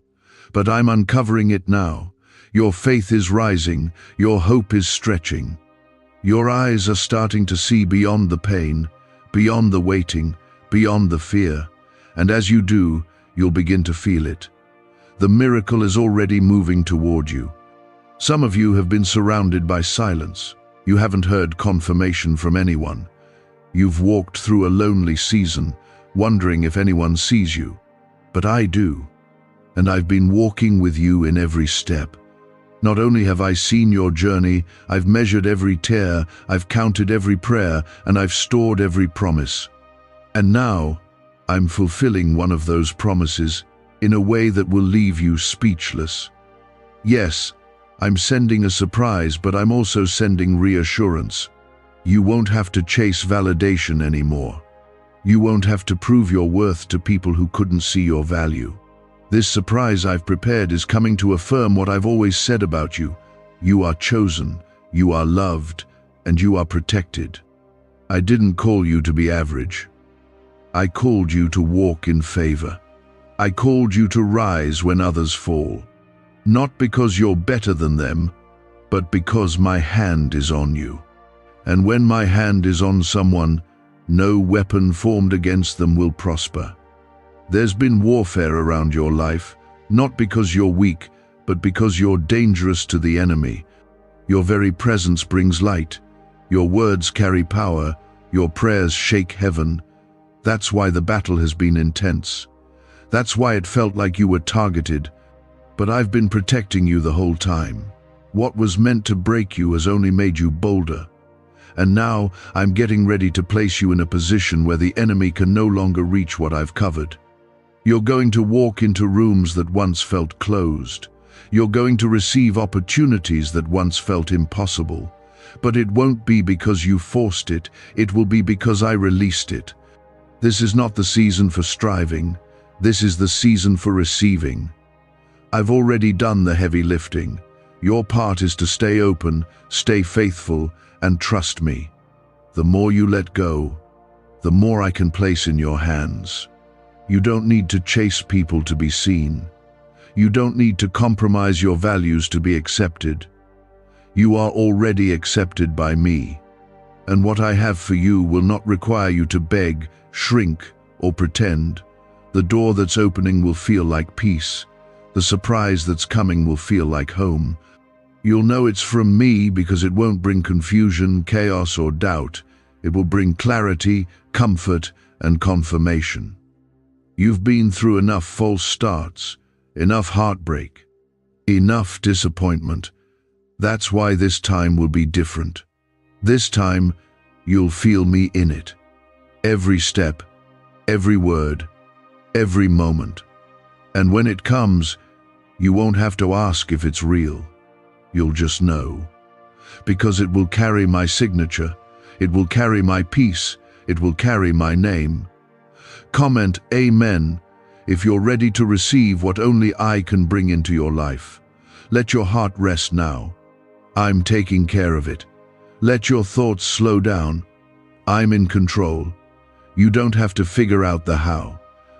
But I'm uncovering it now. Your faith is rising, your hope is stretching. Your eyes are starting to see beyond the pain, beyond the waiting, beyond the fear. And as you do, you'll begin to feel it. The miracle is already moving toward you. Some of you have been surrounded by silence. You haven't heard confirmation from anyone. You've walked through a lonely season, wondering if anyone sees you. But I do. And I've been walking with you in every step. Not only have I seen your journey, I've measured every tear, I've counted every prayer, and I've stored every promise. And now, I'm fulfilling one of those promises in a way that will leave you speechless. Yes, I'm sending a surprise, but I'm also sending reassurance. You won't have to chase validation anymore. You won't have to prove your worth to people who couldn't see your value. This surprise I've prepared is coming to affirm what I've always said about you. You are chosen, you are loved, and you are protected. I didn't call you to be average. I called you to walk in favor. I called you to rise when others fall. Not because you're better than them, but because my hand is on you. And when my hand is on someone, no weapon formed against them will prosper. There's been warfare around your life, not because you're weak, but because you're dangerous to the enemy. Your very presence brings light. Your words carry power. Your prayers shake heaven. That's why the battle has been intense. That's why it felt like you were targeted. But I've been protecting you the whole time. What was meant to break you has only made you bolder. And now I'm getting ready to place you in a position where the enemy can no longer reach what I've covered. You're going to walk into rooms that once felt closed. You're going to receive opportunities that once felt impossible. But it won't be because you forced it, it will be because I released it. This is not the season for striving. This is the season for receiving. I've already done the heavy lifting. Your part is to stay open, stay faithful, and trust me. The more you let go, the more I can place in your hands. You don't need to chase people to be seen. You don't need to compromise your values to be accepted. You are already accepted by me. And what I have for you will not require you to beg, shrink, or pretend. The door that's opening will feel like peace. The surprise that's coming will feel like home. You'll know it's from me because it won't bring confusion, chaos, or doubt. It will bring clarity, comfort, and confirmation. You've been through enough false starts, enough heartbreak, enough disappointment. That's why this time will be different. This time, you'll feel me in it. Every step, every word, every moment. And when it comes, you won't have to ask if it's real. You'll just know. Because it will carry my signature, it will carry my peace, it will carry my name. Comment Amen if you're ready to receive what only I can bring into your life. Let your heart rest now. I'm taking care of it. Let your thoughts slow down. I'm in control. You don't have to figure out the how.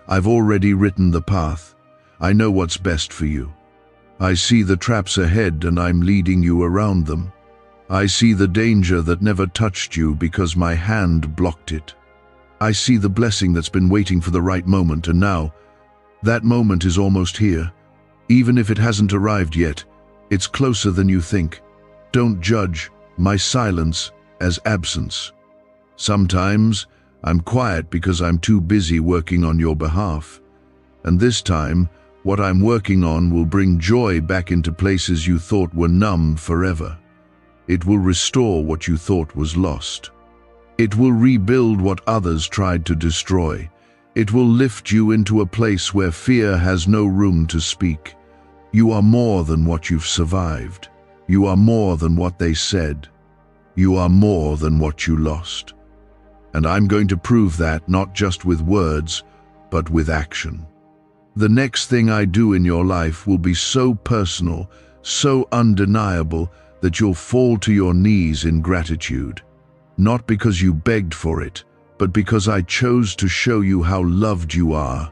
I've already written the path. I know what's best for you. I see the traps ahead and I'm leading you around them. I see the danger that never touched you because my hand blocked it. I see the blessing that's been waiting for the right moment, and now, that moment is almost here. Even if it hasn't arrived yet, it's closer than you think. Don't judge my silence as absence. Sometimes I'm quiet because I'm too busy working on your behalf. And this time, what I'm working on will bring joy back into places you thought were numb forever. It will restore what you thought was lost. It will rebuild what others tried to destroy. It will lift you into a place where fear has no room to speak. You are more than what you've survived. You are more than what they said. You are more than what you lost. And I'm going to prove that not just with words, but with action. The next thing I do in your life will be so personal, so undeniable, that you'll fall to your knees in gratitude. Not because you begged for it, but because I chose to show you how loved you are.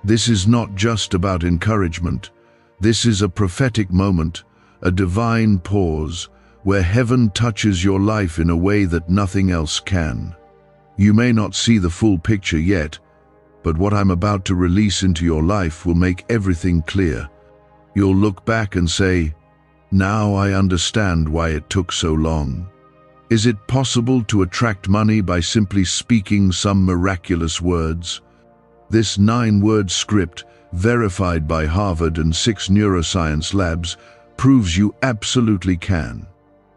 This is not just about encouragement. This is a prophetic moment, a divine pause, where heaven touches your life in a way that nothing else can. You may not see the full picture yet, but what I'm about to release into your life will make everything clear. You'll look back and say, "Now I understand why it took so long." Is it possible to attract money by simply speaking some miraculous words? This 9-word script, verified by Harvard and 6 neuroscience labs, proves you absolutely can.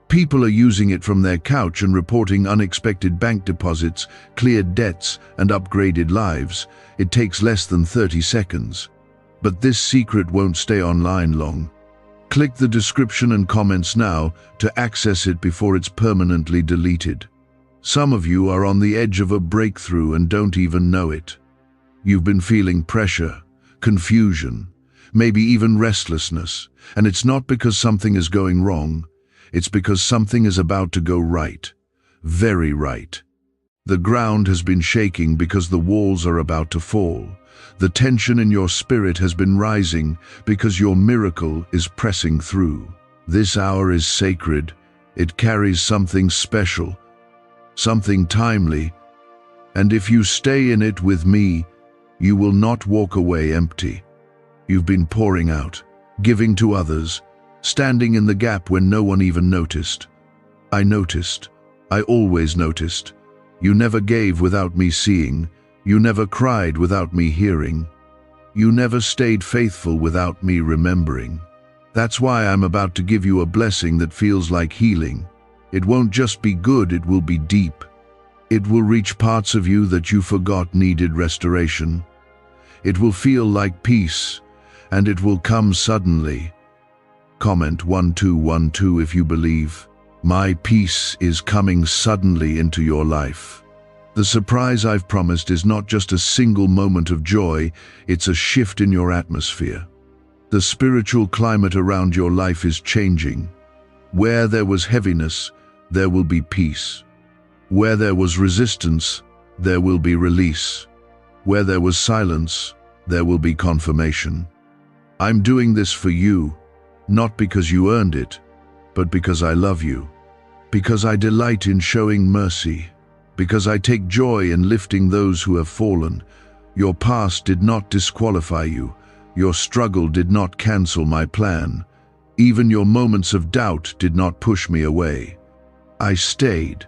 People are using it from their couch and reporting unexpected bank deposits, cleared debts, and upgraded lives. It takes less than 30 seconds. But this secret won't stay online long. Click the description and comments now to access it before it's permanently deleted. Some of you are on the edge of a breakthrough and don't even know it. You've been feeling pressure, confusion, maybe even restlessness, and it's not because something is going wrong. It's because something is about to go right, very right. The ground has been shaking because the walls are about to fall. The tension in your spirit has been rising because your miracle is pressing through. This hour is sacred. It carries something special, something timely, and if you stay in it with me, you will not walk away empty. You've been pouring out, giving to others, standing in the gap when no one even noticed. I noticed. I always noticed. You never gave without me seeing. You never cried without me hearing. You never stayed faithful without me remembering. That's why I'm about to give you a blessing that feels like healing. It won't just be good, it will be deep. It will reach parts of you that you forgot needed restoration. It will feel like peace, and it will come suddenly. Comment 1212 if you believe. My peace is coming suddenly into your life. The surprise I've promised is not just a single moment of joy, it's a shift in your atmosphere. The spiritual climate around your life is changing. Where there was heaviness, there will be peace. Where there was resistance, there will be release. Where there was silence, there will be confirmation. I'm doing this for you, not because you earned it, but because I love you. Because I delight in showing mercy. Because I take joy in lifting those who have fallen. Your past did not disqualify you. Your struggle did not cancel my plan. Even your moments of doubt did not push me away. I stayed.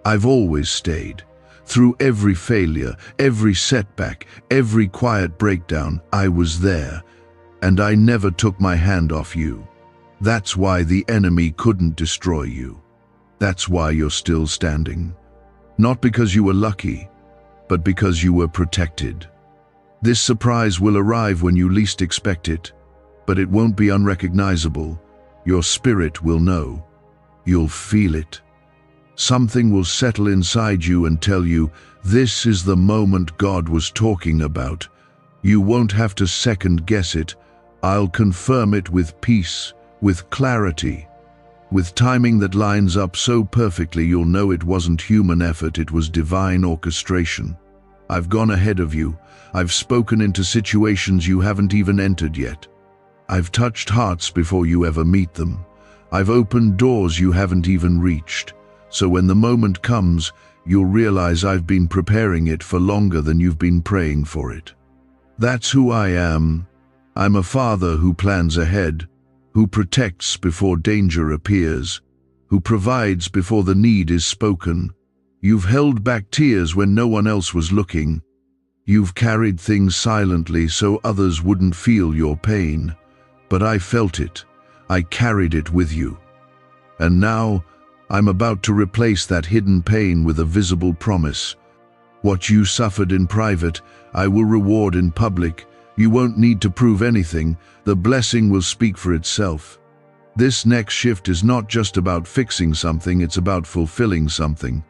I've always stayed. Through every failure, every setback, every quiet breakdown, I was there. And I never took my hand off you. That's why the enemy couldn't destroy you. That's why you're still standing. Not because you were lucky, but because you were protected. This surprise will arrive when you least expect it, but it won't be unrecognizable. Your spirit will know. You'll feel it. Something will settle inside you and tell you, this is the moment God was talking about. You won't have to second guess it. I'll confirm it with peace, with clarity, with timing that lines up so perfectly you'll know it wasn't human effort, it was divine orchestration. I've gone ahead of you. I've spoken into situations you haven't even entered yet. I've touched hearts before you ever meet them. I've opened doors you haven't even reached. So when the moment comes, you'll realize I've been preparing it for longer than you've been praying for it. That's who I am. I'm a father who plans ahead, who protects before danger appears, who provides before the need is spoken. You've held back tears when no one else was looking. You've carried things silently so others wouldn't feel your pain. But I felt it. I carried it with you. And now, I'm about to replace that hidden pain with a visible promise. What you suffered in private, I will reward in public. You won't need to prove anything. The blessing will speak for itself. This next shift is not just about fixing something, it's about fulfilling something.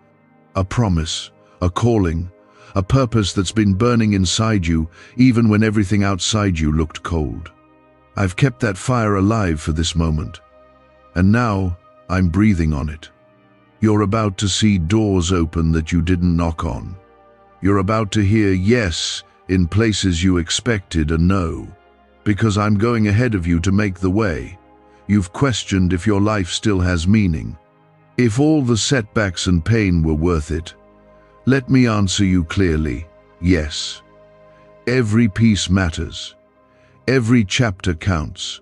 A promise, a calling, a purpose that's been burning inside you, even when everything outside you looked cold. I've kept that fire alive for this moment. And now, I'm breathing on it. You're about to see doors open that you didn't knock on. You're about to hear yes in places you expected a no. Because I'm going ahead of you to make the way. You've questioned if your life still has meaning. If all the setbacks and pain were worth it. Let me answer you clearly, yes. Every piece matters. Every chapter counts.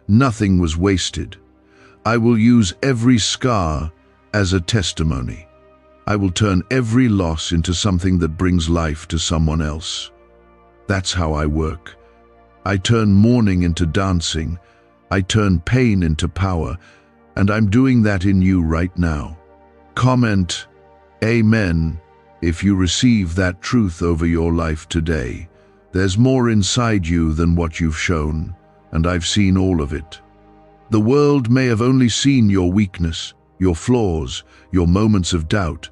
Nothing was wasted. I will use every scar as a testimony. I will turn every loss into something that brings life to someone else. That's how I work. I turn mourning into dancing. I turn pain into power, and I'm doing that in you right now. Comment, Amen, if you receive that truth over your life today. There's more inside you than what you've shown, and I've seen all of it. The world may have only seen your weakness, your flaws, your moments of doubt,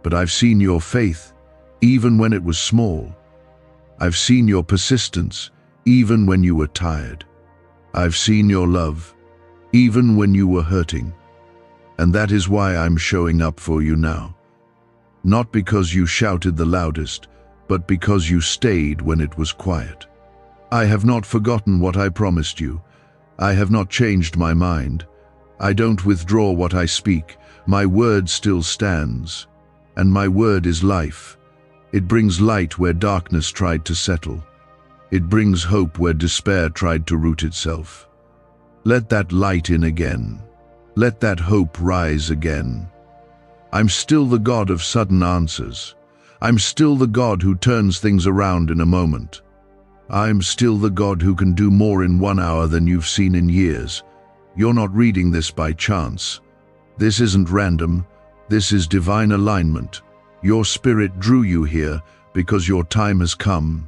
but I've seen your faith, even when it was small. I've seen your persistence, even when you were tired. I've seen your love, even when you were hurting. And that is why I'm showing up for you now. Not because you shouted the loudest, but because you stayed when it was quiet. I have not forgotten what I promised you. I have not changed my mind. I don't withdraw what I speak. My word still stands. And my word is life. It brings light where darkness tried to settle. It brings hope where despair tried to root itself. Let that light in again. Let that hope rise again. I'm still the God of sudden answers. I'm still the God who turns things around in a moment. I'm still the God who can do more in 1 hour than you've seen in years. You're not reading this by chance. This isn't random. This is divine alignment. Your spirit drew you here because your time has come.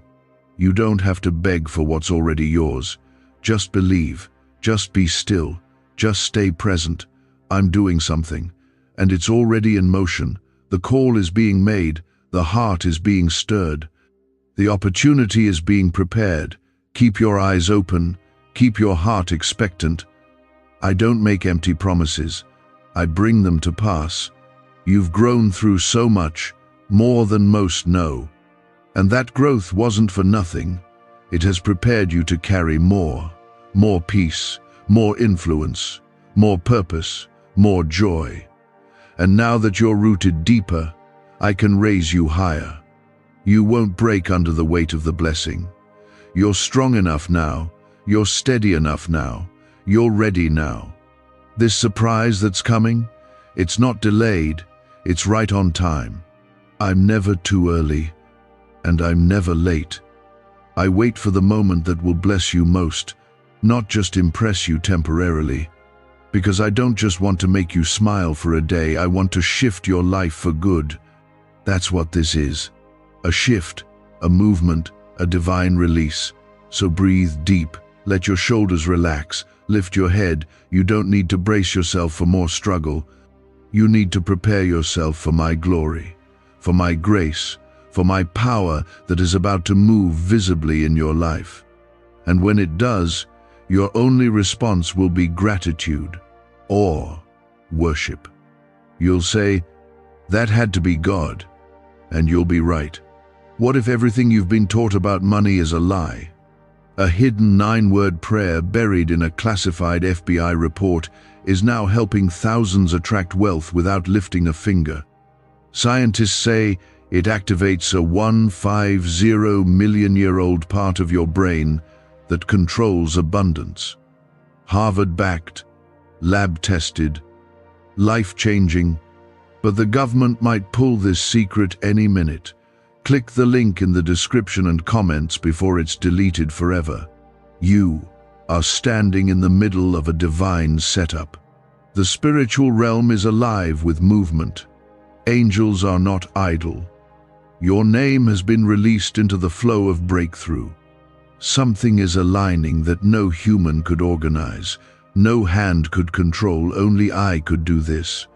You don't have to beg for what's already yours. Just believe. Just be still. Just stay present. I'm doing something, and it's already in motion. The call is being made. The heart is being stirred. The opportunity is being prepared. Keep your eyes open. Keep your heart expectant. I don't make empty promises. I bring them to pass. You've grown through so much, more than most know. And that growth wasn't for nothing. It has prepared you to carry more peace, more influence, more purpose, more joy. And now that you're rooted deeper, I can raise you higher. You won't break under the weight of the blessing. You're strong enough now. You're steady enough now. You're ready now. This surprise that's coming, it's not delayed. It's right on time. I'm never too early, and I'm never late. I wait for the moment that will bless you most, not just impress you temporarily. Because I don't just want to make you smile for a day, I want to shift your life for good. That's what this is. A shift, a movement, a divine release. So breathe deep, let your shoulders relax, lift your head. You don't need to brace yourself for more struggle. You need to prepare yourself for my glory, for my grace, for my power that is about to move visibly in your life. And when it does, your only response will be gratitude or worship. You'll say, "That had to be God," and you'll be right. What if everything you've been taught about money is a lie? A hidden 9-word prayer buried in a classified FBI report is now helping thousands attract wealth without lifting a finger. Scientists say it activates a 150 million-year-old part of your brain that controls abundance. Harvard-backed, lab-tested, life-changing, but the government might pull this secret any minute. Click the link in the description and comments before it's deleted forever. You are standing in the middle of a divine setup. The spiritual realm is alive with movement. Angels are not idle. Your name has been released into the flow of breakthrough. Something is aligning that no human could organize, no hand could control, only I could do this.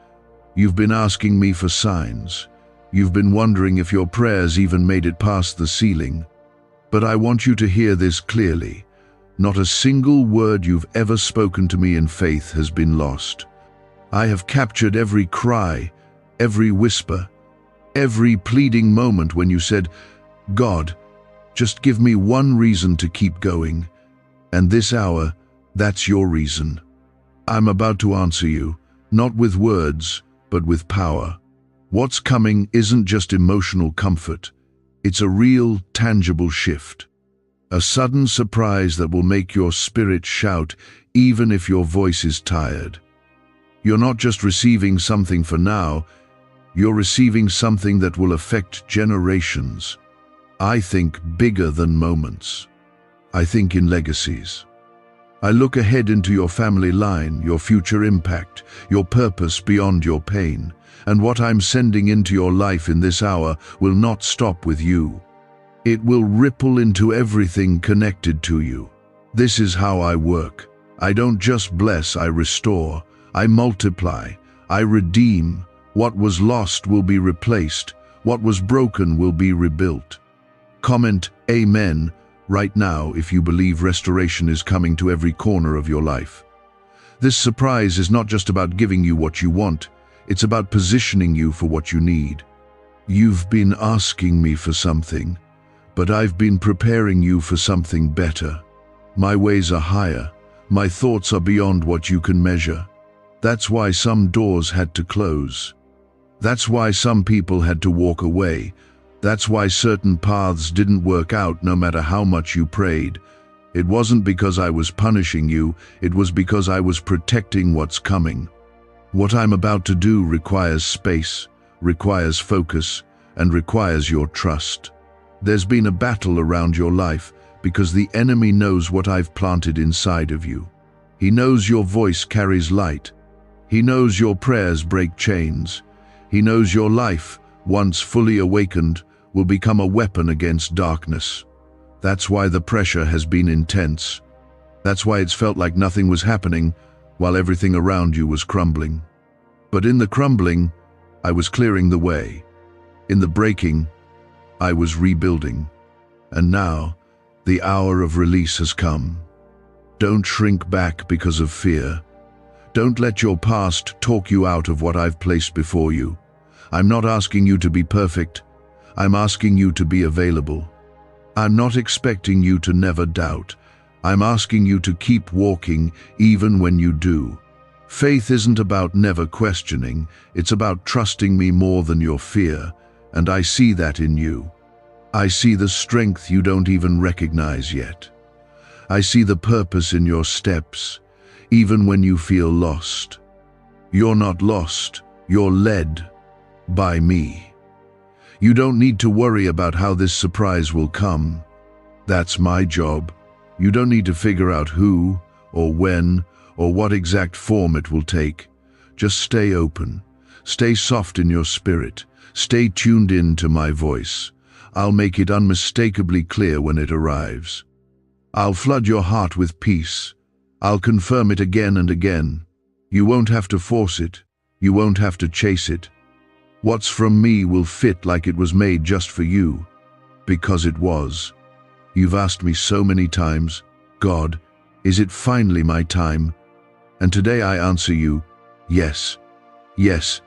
You've been asking me for signs. You've been wondering if your prayers even made it past the ceiling. But I want you to hear this clearly. Not a single word you've ever spoken to me in faith has been lost. I have captured every cry, every whisper, every pleading moment when you said, "God, just give me one reason to keep going." And this hour, that's your reason. I'm about to answer you, not with words, but with power. What's coming isn't just emotional comfort. It's a real, tangible shift. A sudden surprise that will make your spirit shout even if your voice is tired. You're not just receiving something for now, you're receiving something that will affect generations. I think bigger than moments. I think in legacies. I look ahead into your family line, your future impact, your purpose beyond your pain, and what I'm sending into your life in this hour will not stop with you. It will ripple into everything connected to you. This is how I work. I don't just bless, I restore. I multiply. I redeem. What was lost will be replaced. What was broken will be rebuilt. Comment Amen right now if you believe restoration is coming to every corner of your life. This surprise is not just about giving you what you want, it's about positioning you for what you need. You've been asking me for something, but I've been preparing you for something better. My ways are higher. My thoughts are beyond what you can measure. That's why some doors had to close. That's why some people had to walk away. That's why certain paths didn't work out no matter how much you prayed. It wasn't because I was punishing you, it was because I was protecting what's coming. What I'm about to do requires space, requires focus, and requires your trust. There's been a battle around your life because the enemy knows what I've planted inside of you. He knows your voice carries light. He knows your prayers break chains. He knows your life, once fully awakened, will become a weapon against darkness. That's why the pressure has been intense. That's why it's felt like nothing was happening while everything around you was crumbling. But in the crumbling, I was clearing the way. In the breaking, I was rebuilding. And now, the hour of release has come. Don't shrink back because of fear. Don't let your past talk you out of what I've placed before you. I'm not asking you to be perfect. I'm asking you to be available. I'm not expecting you to never doubt. I'm asking you to keep walking even when you do. Faith isn't about never questioning. It's about trusting me more than your fear, and I see that in you. I see the strength you don't even recognize yet. I see the purpose in your steps, even when you feel lost. You're not lost, you're led by me. You don't need to worry about how this surprise will come. That's my job. You don't need to figure out who, or when, or what exact form it will take. Just stay open. Stay soft in your spirit. Stay tuned in to my voice. I'll make it unmistakably clear when it arrives. I'll flood your heart with peace. I'll confirm it again and again. You won't have to force it. You won't have to chase it. What's from me will fit like it was made just for you, because it was. You've asked me so many times, God, is it finally my time? And today I answer you, yes. Yes,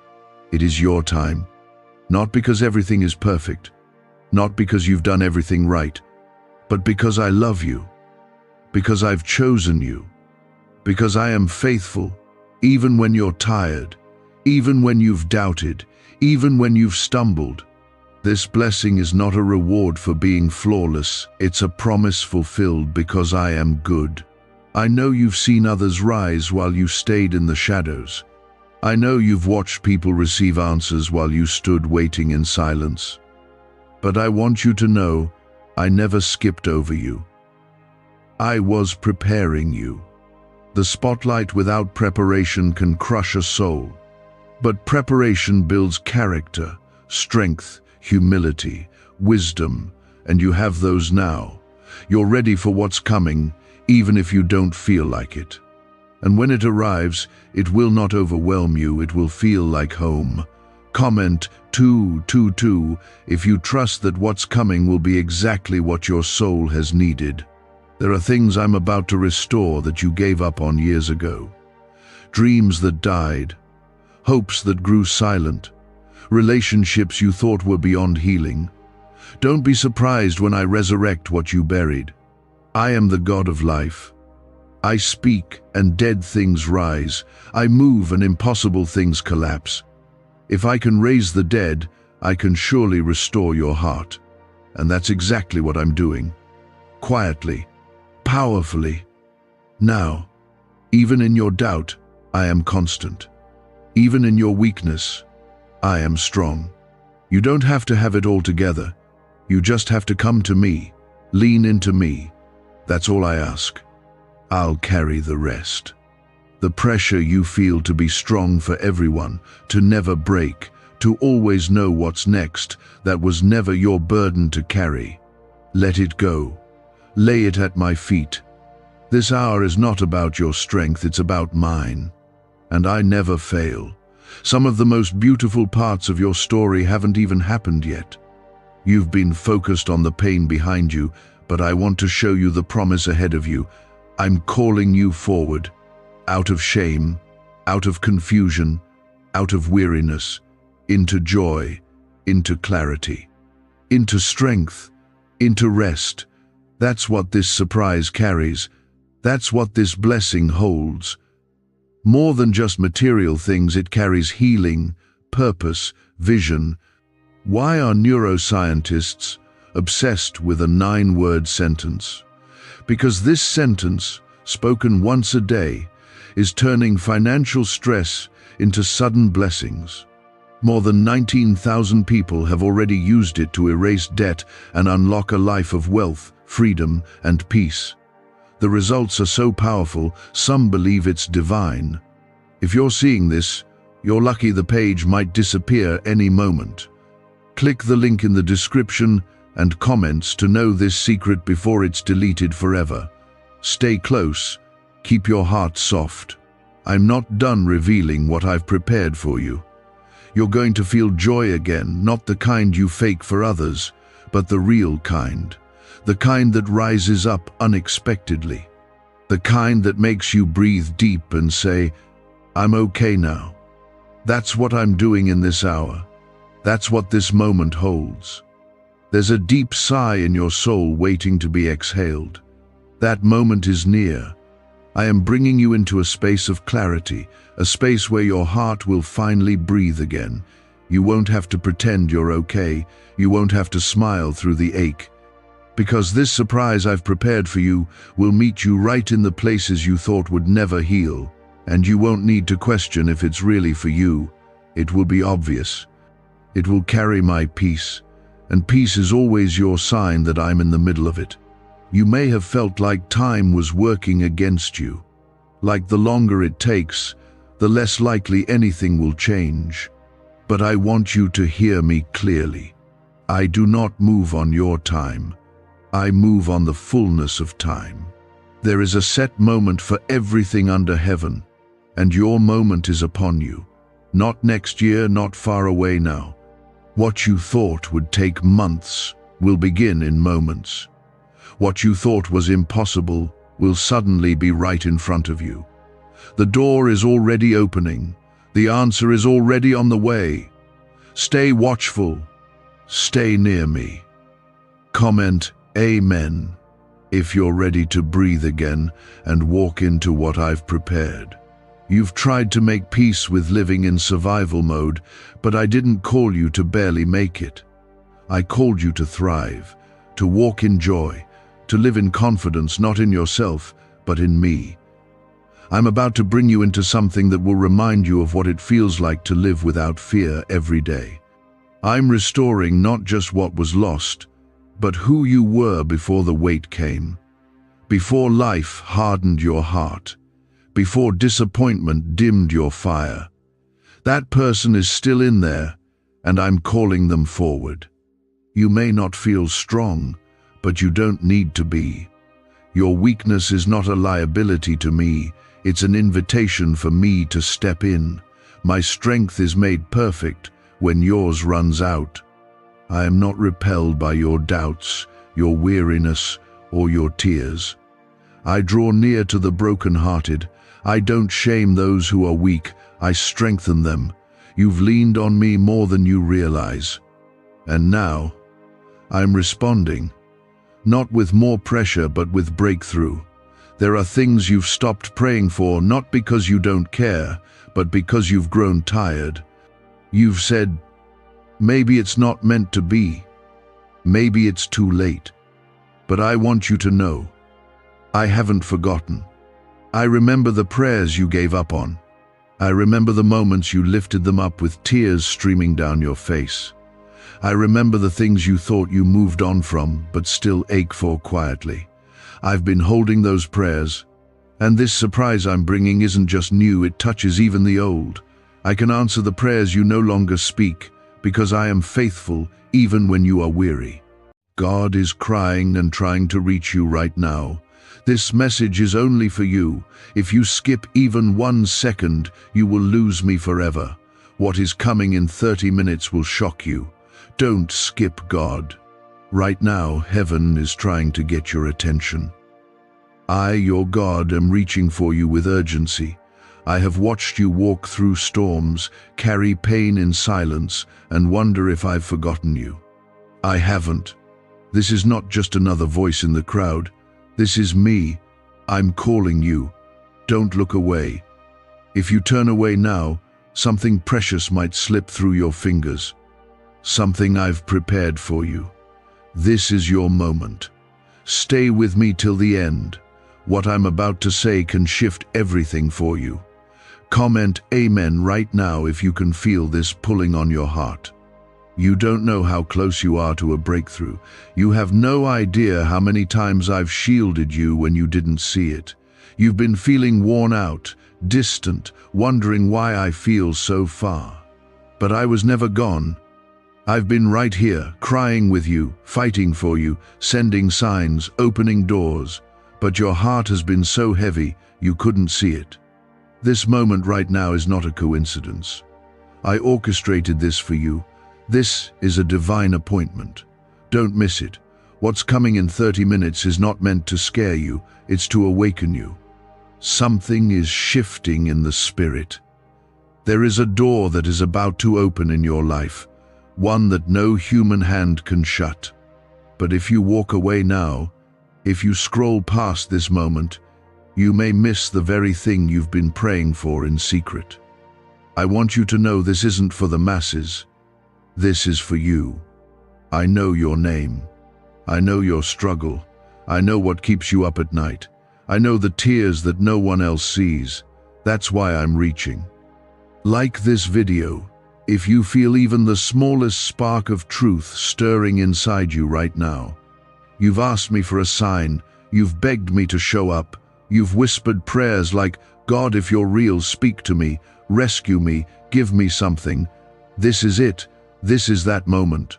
it is your time. Not because everything is perfect, not because you've done everything right, but because I love you, because I've chosen you, because I am faithful, even when you're tired, even when you've doubted, even when you've stumbled. This blessing is not a reward for being flawless. It's a promise fulfilled because I am good. I know you've seen others rise while you stayed in the shadows. I know you've watched people receive answers while you stood waiting in silence. But I want you to know, I never skipped over you. I was preparing you. The spotlight without preparation can crush a soul. But preparation builds character, strength, humility, wisdom, and you have those now. You're ready for what's coming, even if you don't feel like it. And when it arrives, it will not overwhelm you, it will feel like home. Comment 222 if you trust that what's coming will be exactly what your soul has needed. There are things I'm about to restore that you gave up on years ago. Dreams that died, hopes that grew silent, relationships you thought were beyond healing. Don't be surprised when I resurrect what you buried. I am the God of life. I speak and dead things rise. I move and impossible things collapse. If I can raise the dead, I can surely restore your heart. And that's exactly what I'm doing. Quietly, powerfully. Now, even in your doubt, I am constant. Even in your weakness, I am strong. You don't have to have it all together. You just have to come to me, lean into me. That's all I ask. I'll carry the rest. The pressure you feel to be strong for everyone, to never break, to always know what's next, that was never your burden to carry. Let it go. Lay it at my feet. This hour is not about your strength, it's about mine. And I never fail. Some of the most beautiful parts of your story haven't even happened yet. You've been focused on the pain behind you, but I want to show you the promise ahead of you. I'm calling you forward, out of shame, out of confusion, out of weariness, into joy, into clarity, into strength, into rest. That's what this surprise carries. That's what this blessing holds. More than just material things, it carries healing, purpose, vision. Why are neuroscientists obsessed with a 9-word sentence? Because this sentence, spoken once a day, is turning financial stress into sudden blessings. More than 19,000 people have already used it to erase debt and unlock a life of wealth, freedom, and peace. The results are so powerful, some believe it's divine. If you're seeing this, you're lucky. The page might disappear any moment. Click the link in the description and comments to know this secret before it's deleted forever. Stay close. Keep your heart soft. I'm not done revealing what I've prepared for you. You're going to feel joy again, not the kind you fake for others, but the real kind. The kind that rises up unexpectedly. The kind that makes you breathe deep and say, I'm okay now. That's what I'm doing in this hour. That's what this moment holds. There's a deep sigh in your soul waiting to be exhaled. That moment is near. I am bringing you into a space of clarity, a space where your heart will finally breathe again. You won't have to pretend you're okay. You won't have to smile through the ache. Because this surprise I've prepared for you will meet you right in the places you thought would never heal. And you won't need to question if it's really for you. It will be obvious. It will carry my peace. And peace is always your sign that I'm in the middle of it. You may have felt like time was working against you. Like the longer it takes, the less likely anything will change. But I want you to hear me clearly. I do not move on your time. I move on the fullness of time. There is a set moment for everything under heaven, and your moment is upon you. Not next year, not far away now. What you thought would take months will begin in moments. What you thought was impossible will suddenly be right in front of you. The door is already opening. The answer is already on the way. Stay watchful. Stay near me. Comment Amen if you're ready to breathe again and walk into what I've prepared. You've tried to make peace with living in survival mode, but I didn't call you to barely make it. I called you to thrive, to walk in joy, to live in confidence, not in yourself, but in me. I'm about to bring you into something that will remind you of what it feels like to live without fear every day. I'm restoring not just what was lost, but who you were before the weight came, before life hardened your heart, before disappointment dimmed your fire. That person is still in there, and I'm calling them forward. You may not feel strong, but you don't need to be. Your weakness is not a liability to me, it's an invitation for me to step in. My strength is made perfect when yours runs out. I am not repelled by your doubts, your weariness, or your tears. I draw near to the broken-hearted. I don't shame those who are weak, I strengthen them. You've leaned on me more than you realize. And now, I'm responding. Not with more pressure, but with breakthrough. There are things you've stopped praying for, not because you don't care, but because you've grown tired. You've said, maybe it's not meant to be. Maybe it's too late. But I want you to know, I haven't forgotten. I remember the prayers you gave up on. I remember the moments you lifted them up with tears streaming down your face. I remember the things you thought you moved on from, but still ache for quietly. I've been holding those prayers, and this surprise I'm bringing isn't just new, it touches even the old. I can answer the prayers you no longer speak, because I am faithful even when you are weary. God is crying and trying to reach you right now. This message is only for you. If you skip even 1 second, you will lose me forever. What is coming in 30 minutes will shock you. Don't skip God. Right now, heaven is trying to get your attention. I, your God, am reaching for you with urgency. I have watched you walk through storms, carry pain in silence, and wonder if I've forgotten you. I haven't. This is not just another voice in the crowd. This is me. I'm calling you. Don't look away. If you turn away now, something precious might slip through your fingers. Something I've prepared for you. This is your moment. Stay with me till the end. What I'm about to say can shift everything for you. Comment Amen right now if you can feel this pulling on your heart. You don't know how close you are to a breakthrough. You have no idea how many times I've shielded you when you didn't see it. You've been feeling worn out, distant, wondering why I feel so far. But I was never gone. I've been right here, crying with you, fighting for you, sending signs, opening doors. But your heart has been so heavy, you couldn't see it. This moment right now is not a coincidence. I orchestrated this for you. This is a divine appointment. Don't miss it. What's coming in 30 minutes is not meant to scare you, it's to awaken you. Something is shifting in the spirit. There is a door that is about to open in your life, one that no human hand can shut. But if you walk away now, if you scroll past this moment, you may miss the very thing you've been praying for in secret. I want you to know this isn't for the masses. This is for you. I know your name. I know your struggle. I know what keeps you up at night. I know the tears that no one else sees. That's why I'm reaching. Like this video, if you feel even the smallest spark of truth stirring inside you right now. You've asked me for a sign. You've begged me to show up. You've whispered prayers like, God, if you're real, speak to me, rescue me, give me something. This is it. This is that moment.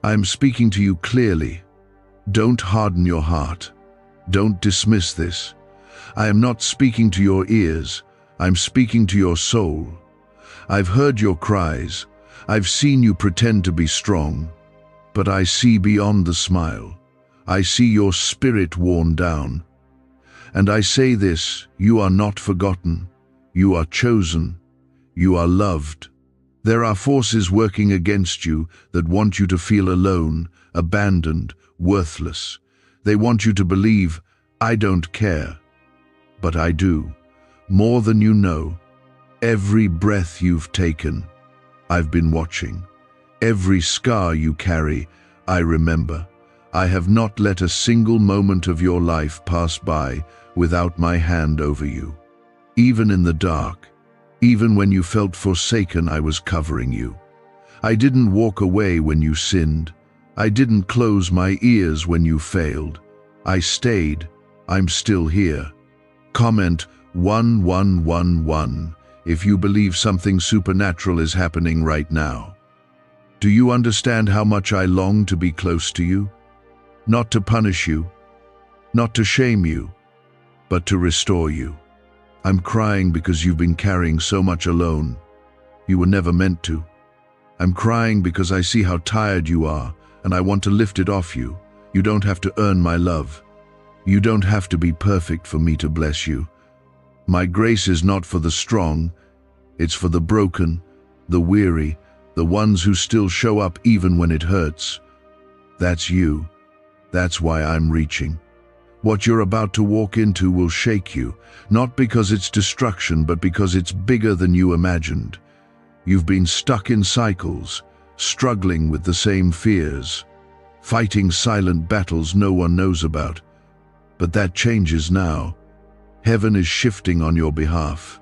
I am speaking to you clearly. Don't harden your heart. Don't dismiss this. I am not speaking to your ears. I'm speaking to your soul. I've heard your cries. I've seen you pretend to be strong. But I see beyond the smile. I see your spirit worn down. And I say this, you are not forgotten. You are chosen. You are loved. There are forces working against you that want you to feel alone, abandoned, worthless. They want you to believe, I don't care. But I do. More than you know. Every breath you've taken, I've been watching. Every scar you carry, I remember. I have not let a single moment of your life pass by without my hand over you. Even in the dark, even when you felt forsaken, I was covering you. I didn't walk away when you sinned. I didn't close my ears when you failed. I stayed. I'm still here. Comment 1111 if you believe something supernatural is happening right now. Do you understand how much I long to be close to you? Not to punish you, not to shame you, but to restore you. I'm crying because you've been carrying so much alone. You were never meant to. I'm crying because I see how tired you are, and I want to lift it off you. You don't have to earn my love. You don't have to be perfect for me to bless you. My grace is not for the strong. It's for the broken, the weary, the ones who still show up even when it hurts. That's you. That's why I'm reaching. What you're about to walk into will shake you, not because it's destruction, but because it's bigger than you imagined. You've been stuck in cycles, struggling with the same fears, fighting silent battles no one knows about. But that changes now. Heaven is shifting on your behalf.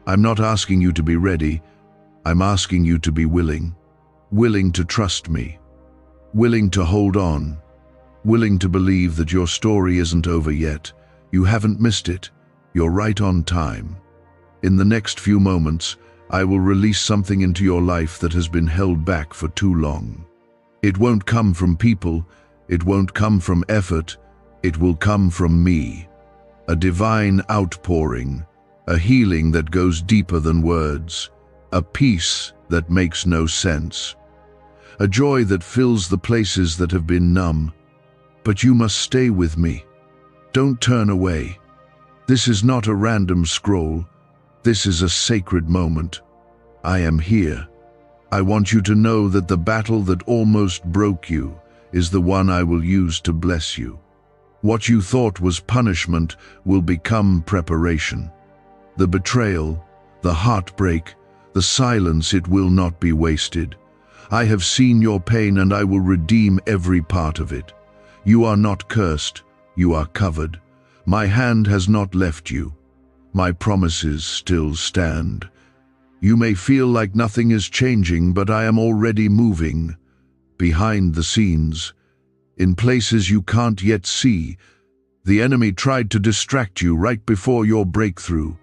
I'm not asking you to be ready. I'm asking you to be willing. Willing to trust me. Willing to hold on. Willing to believe that your story isn't over yet. You haven't missed it. You're right on time. In the next few moments, I will release something into your life that has been held back for too long. It won't come from people. It won't come from effort. It will come from me. A divine outpouring, a healing that goes deeper than words, a peace that makes no sense, a joy that fills the places that have been numb. But you must stay with me. Don't turn away. This is not a random scroll. This is a sacred moment. I am here. I want you to know that the battle that almost broke you is the one I will use to bless you. What you thought was punishment will become preparation. The betrayal, the heartbreak, the silence, it will not be wasted. I have seen your pain and I will redeem every part of it. You are not cursed, you are covered. My hand has not left you. My promises still stand. You may feel like nothing is changing, but I am already moving. Behind the scenes, in places you can't yet see. The enemy tried to distract you right before your breakthrough.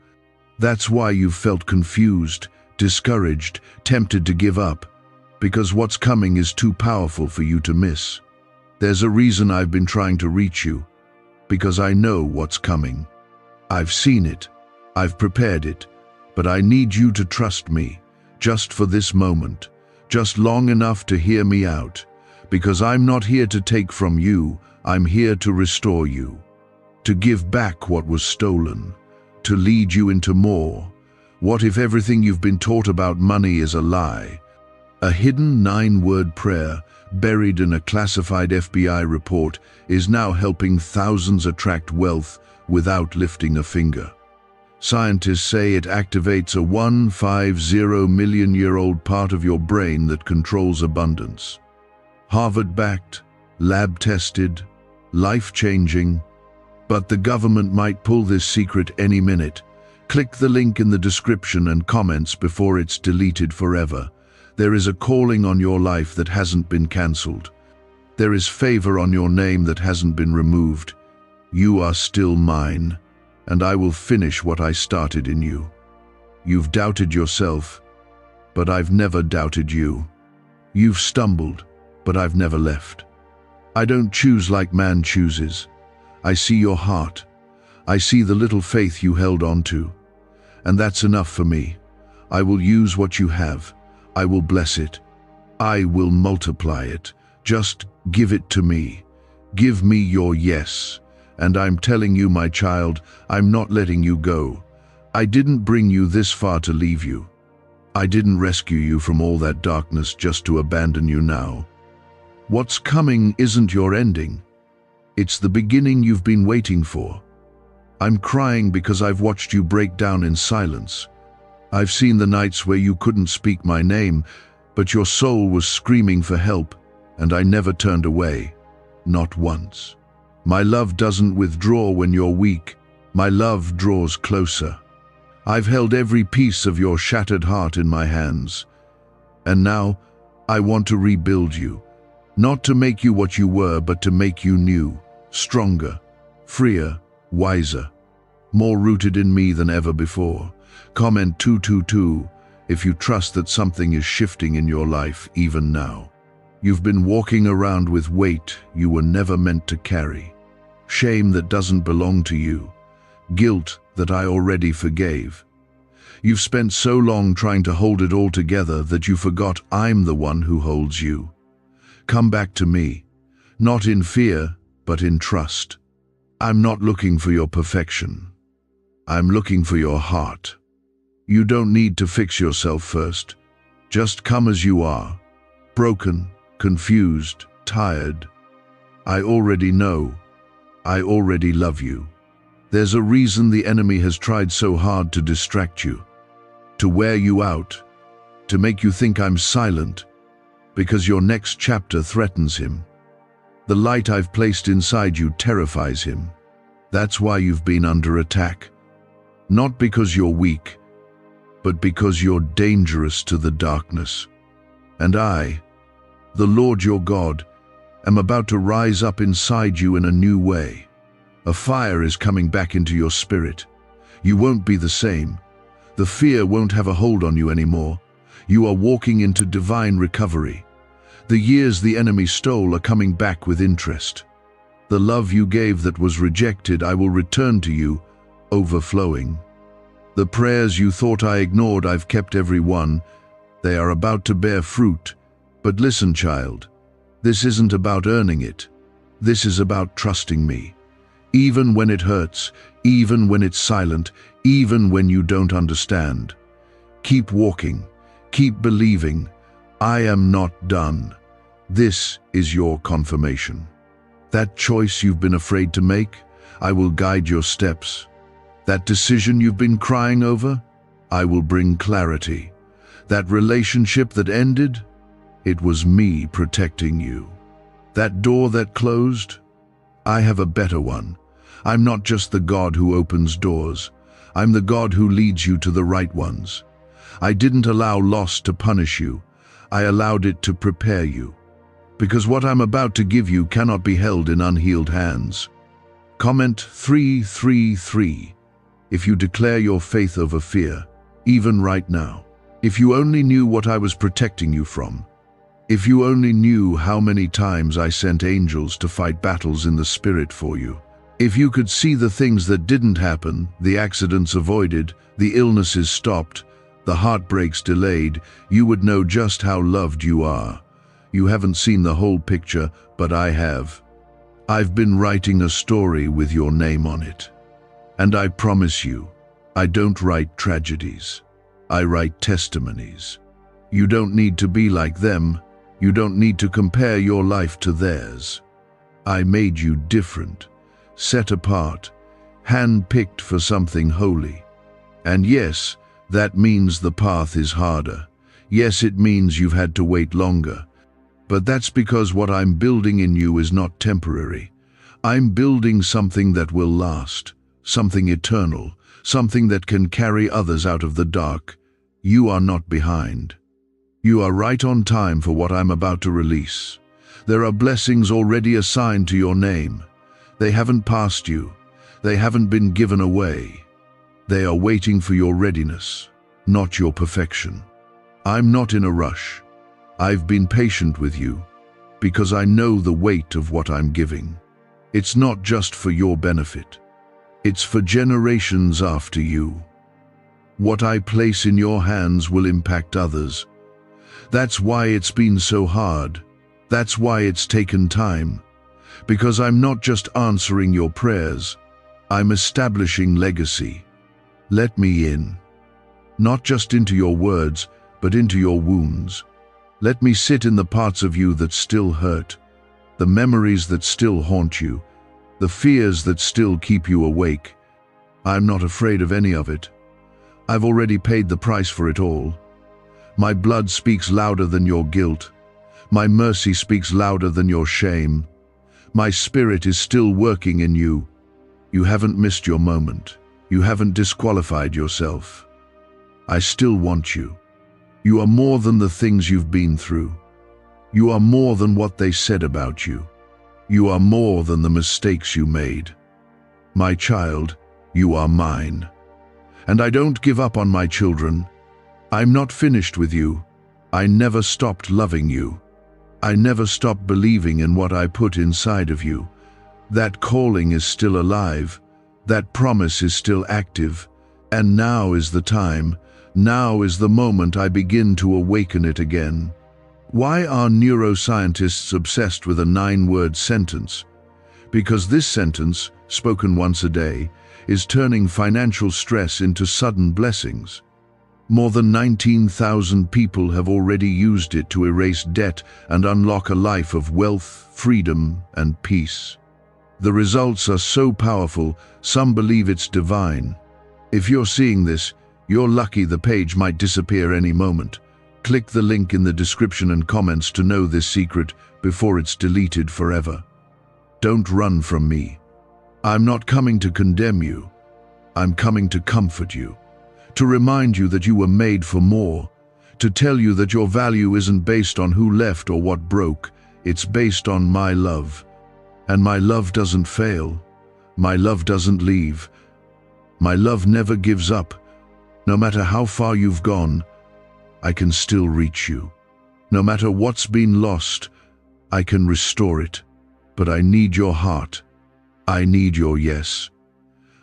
That's why you felt confused, discouraged, tempted to give up, because what's coming is too powerful for you to miss. There's a reason I've been trying to reach you, because I know what's coming. I've seen it, I've prepared it, but I need you to trust me, just for this moment, just long enough to hear me out. Because I'm not here to take from you, I'm here to restore you, to give back what was stolen, to lead you into more. What if everything you've been taught about money is a lie? A hidden 9-word prayer, buried in a classified FBI report, is now helping thousands attract wealth without lifting a finger. Scientists say it activates a 150 million-year-old part of your brain that controls abundance. Harvard-backed, lab-tested, life-changing. But the government might pull this secret any minute. Click the link in the description and comments before it's deleted forever. There is a calling on your life that hasn't been cancelled. There is favor on your name that hasn't been removed. You are still mine, and I will finish what I started in you. You've doubted yourself, but I've never doubted you. You've stumbled, but I've never left. I don't choose like man chooses. I see your heart. I see the little faith you held on to. And that's enough for me. I will use what you have. I will bless it. I will multiply it. Just give it to me. Give me your yes. And I'm telling you, my child, I'm not letting you go. I didn't bring you this far to leave you. I didn't rescue you from all that darkness just to abandon you now. What's coming isn't your ending. It's the beginning you've been waiting for. I'm crying because I've watched you break down in silence. I've seen the nights where you couldn't speak my name, but your soul was screaming for help, and I never turned away. Not once. My love doesn't withdraw when you're weak. My love draws closer. I've held every piece of your shattered heart in my hands. And now, I want to rebuild you. Not to make you what you were, but to make you new, stronger, freer, wiser, more rooted in me than ever before. Comment 222 if you trust that something is shifting in your life even now. You've been walking around with weight you were never meant to carry, shame that doesn't belong to you, guilt that I already forgave. You've spent so long trying to hold it all together that you forgot I'm the one who holds you. Come back to me, not in fear, but in trust. I'm not looking for your perfection. I'm looking for your heart. You don't need to fix yourself first. Just come as you are, broken, confused, tired. I already know. I already love you. There's a reason the enemy has tried so hard to distract you, to wear you out, to make you think I'm silent, because your next chapter threatens him. The light I've placed inside you terrifies him. That's why you've been under attack. Not because you're weak, but because you're dangerous to the darkness. And I, the Lord your God, am about to rise up inside you in a new way. A fire is coming back into your spirit. You won't be the same. The fear won't have a hold on you anymore. You are walking into divine recovery. The years the enemy stole are coming back with interest. The love you gave that was rejected, I will return to you, overflowing. The prayers you thought I ignored, I've kept every one. They are about to bear fruit. But listen, child, this isn't about earning it. This is about trusting me. Even when it hurts, even when it's silent, even when you don't understand. Keep walking, keep believing. I am not done. This is your confirmation. That choice you've been afraid to make, I will guide your steps. That decision you've been crying over, I will bring clarity. That relationship that ended, it was me protecting you. That door that closed, I have a better one. I'm not just the God who opens doors. I'm the God who leads you to the right ones. I didn't allow loss to punish you. I allowed it to prepare you. Because what I'm about to give you cannot be held in unhealed hands. Comment 333 if you declare your faith over fear, even right now. If you only knew what I was protecting you from. If you only knew how many times I sent angels to fight battles in the spirit for you. If you could see the things that didn't happen, the accidents avoided, the illnesses stopped, the heartbreaks delayed, you would know just how loved you are. You haven't seen the whole picture, but I have. I've been writing a story with your name on it. And I promise you, I don't write tragedies. I write testimonies. You don't need to be like them. You don't need to compare your life to theirs. I made you different, set apart, hand-picked for something holy. And yes, that means the path is harder. Yes, it means you've had to wait longer. But that's because what I'm building in you is not temporary. I'm building something that will last, something eternal, something that can carry others out of the dark. You are not behind. You are right on time for what I'm about to release. There are blessings already assigned to your name. They haven't passed you. They haven't been given away. They are waiting for your readiness, not your perfection. I'm not in a rush. I've been patient with you because I know the weight of what I'm giving. It's not just for your benefit. It's for generations after you. What I place in your hands will impact others. That's why it's been so hard. That's why it's taken time. Because I'm not just answering your prayers, I'm establishing legacy. Let me in. Not just into your words, but into your wounds. Let me sit in the parts of you that still hurt, the memories that still haunt you, the fears that still keep you awake. I'm not afraid of any of it. I've already paid the price for it all. My blood speaks louder than your guilt. My mercy speaks louder than your shame. My spirit is still working in you. You haven't missed your moment. You haven't disqualified yourself. I still want you. You are more than the things you've been through. You are more than what they said about you. You are more than the mistakes you made. My child, you are mine. And I don't give up on my children. I'm not finished with you. I never stopped loving you. I never stopped believing in what I put inside of you. That calling is still alive. That promise is still active. And now is the time. Now is the moment I begin to awaken it again. Why are neuroscientists obsessed with a 9-word sentence? Because this sentence, spoken once a day, is turning financial stress into sudden blessings. More than 19,000 people have already used it to erase debt and unlock a life of wealth, freedom, and peace. The results are so powerful, some believe it's divine. If you're seeing this, you're lucky. The page might disappear any moment. Click the link in the description and comments to know this secret before it's deleted forever. Don't run from me. I'm not coming to condemn you. I'm coming to comfort you. to remind you that you were made for more, to tell you that your value isn't based on who left or what broke, it's based on my love. And my love doesn't fail. My love doesn't leave. My love never gives up. No matter how far you've gone, I can still reach you. No matter what's been lost, I can restore it. But I need your heart. I need your yes.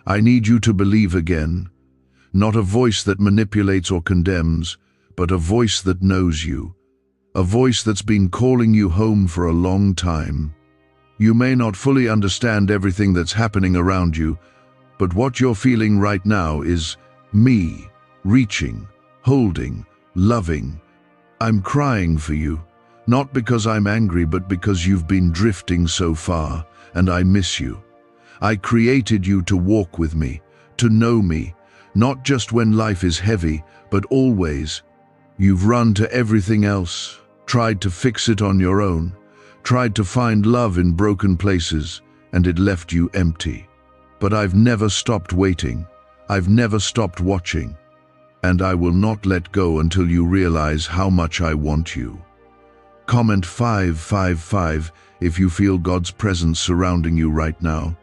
I need you to believe again. Not a voice that manipulates or condemns, but a voice that knows you. A voice that's been calling you home for a long time. You may not fully understand everything that's happening around you, but what you're feeling right now is me, reaching, holding, loving. I'm crying for you, not because I'm angry, but because you've been drifting so far, and I miss you. I created you to walk with me, to know me, not just when life is heavy, but always. You've run to everything else, tried to fix it on your own, tried to find love in broken places, and it left you empty. But I've never stopped waiting. I've never stopped watching. And I will not let go until you realize how much I want you. Comment 555 if you feel God's presence surrounding you right now.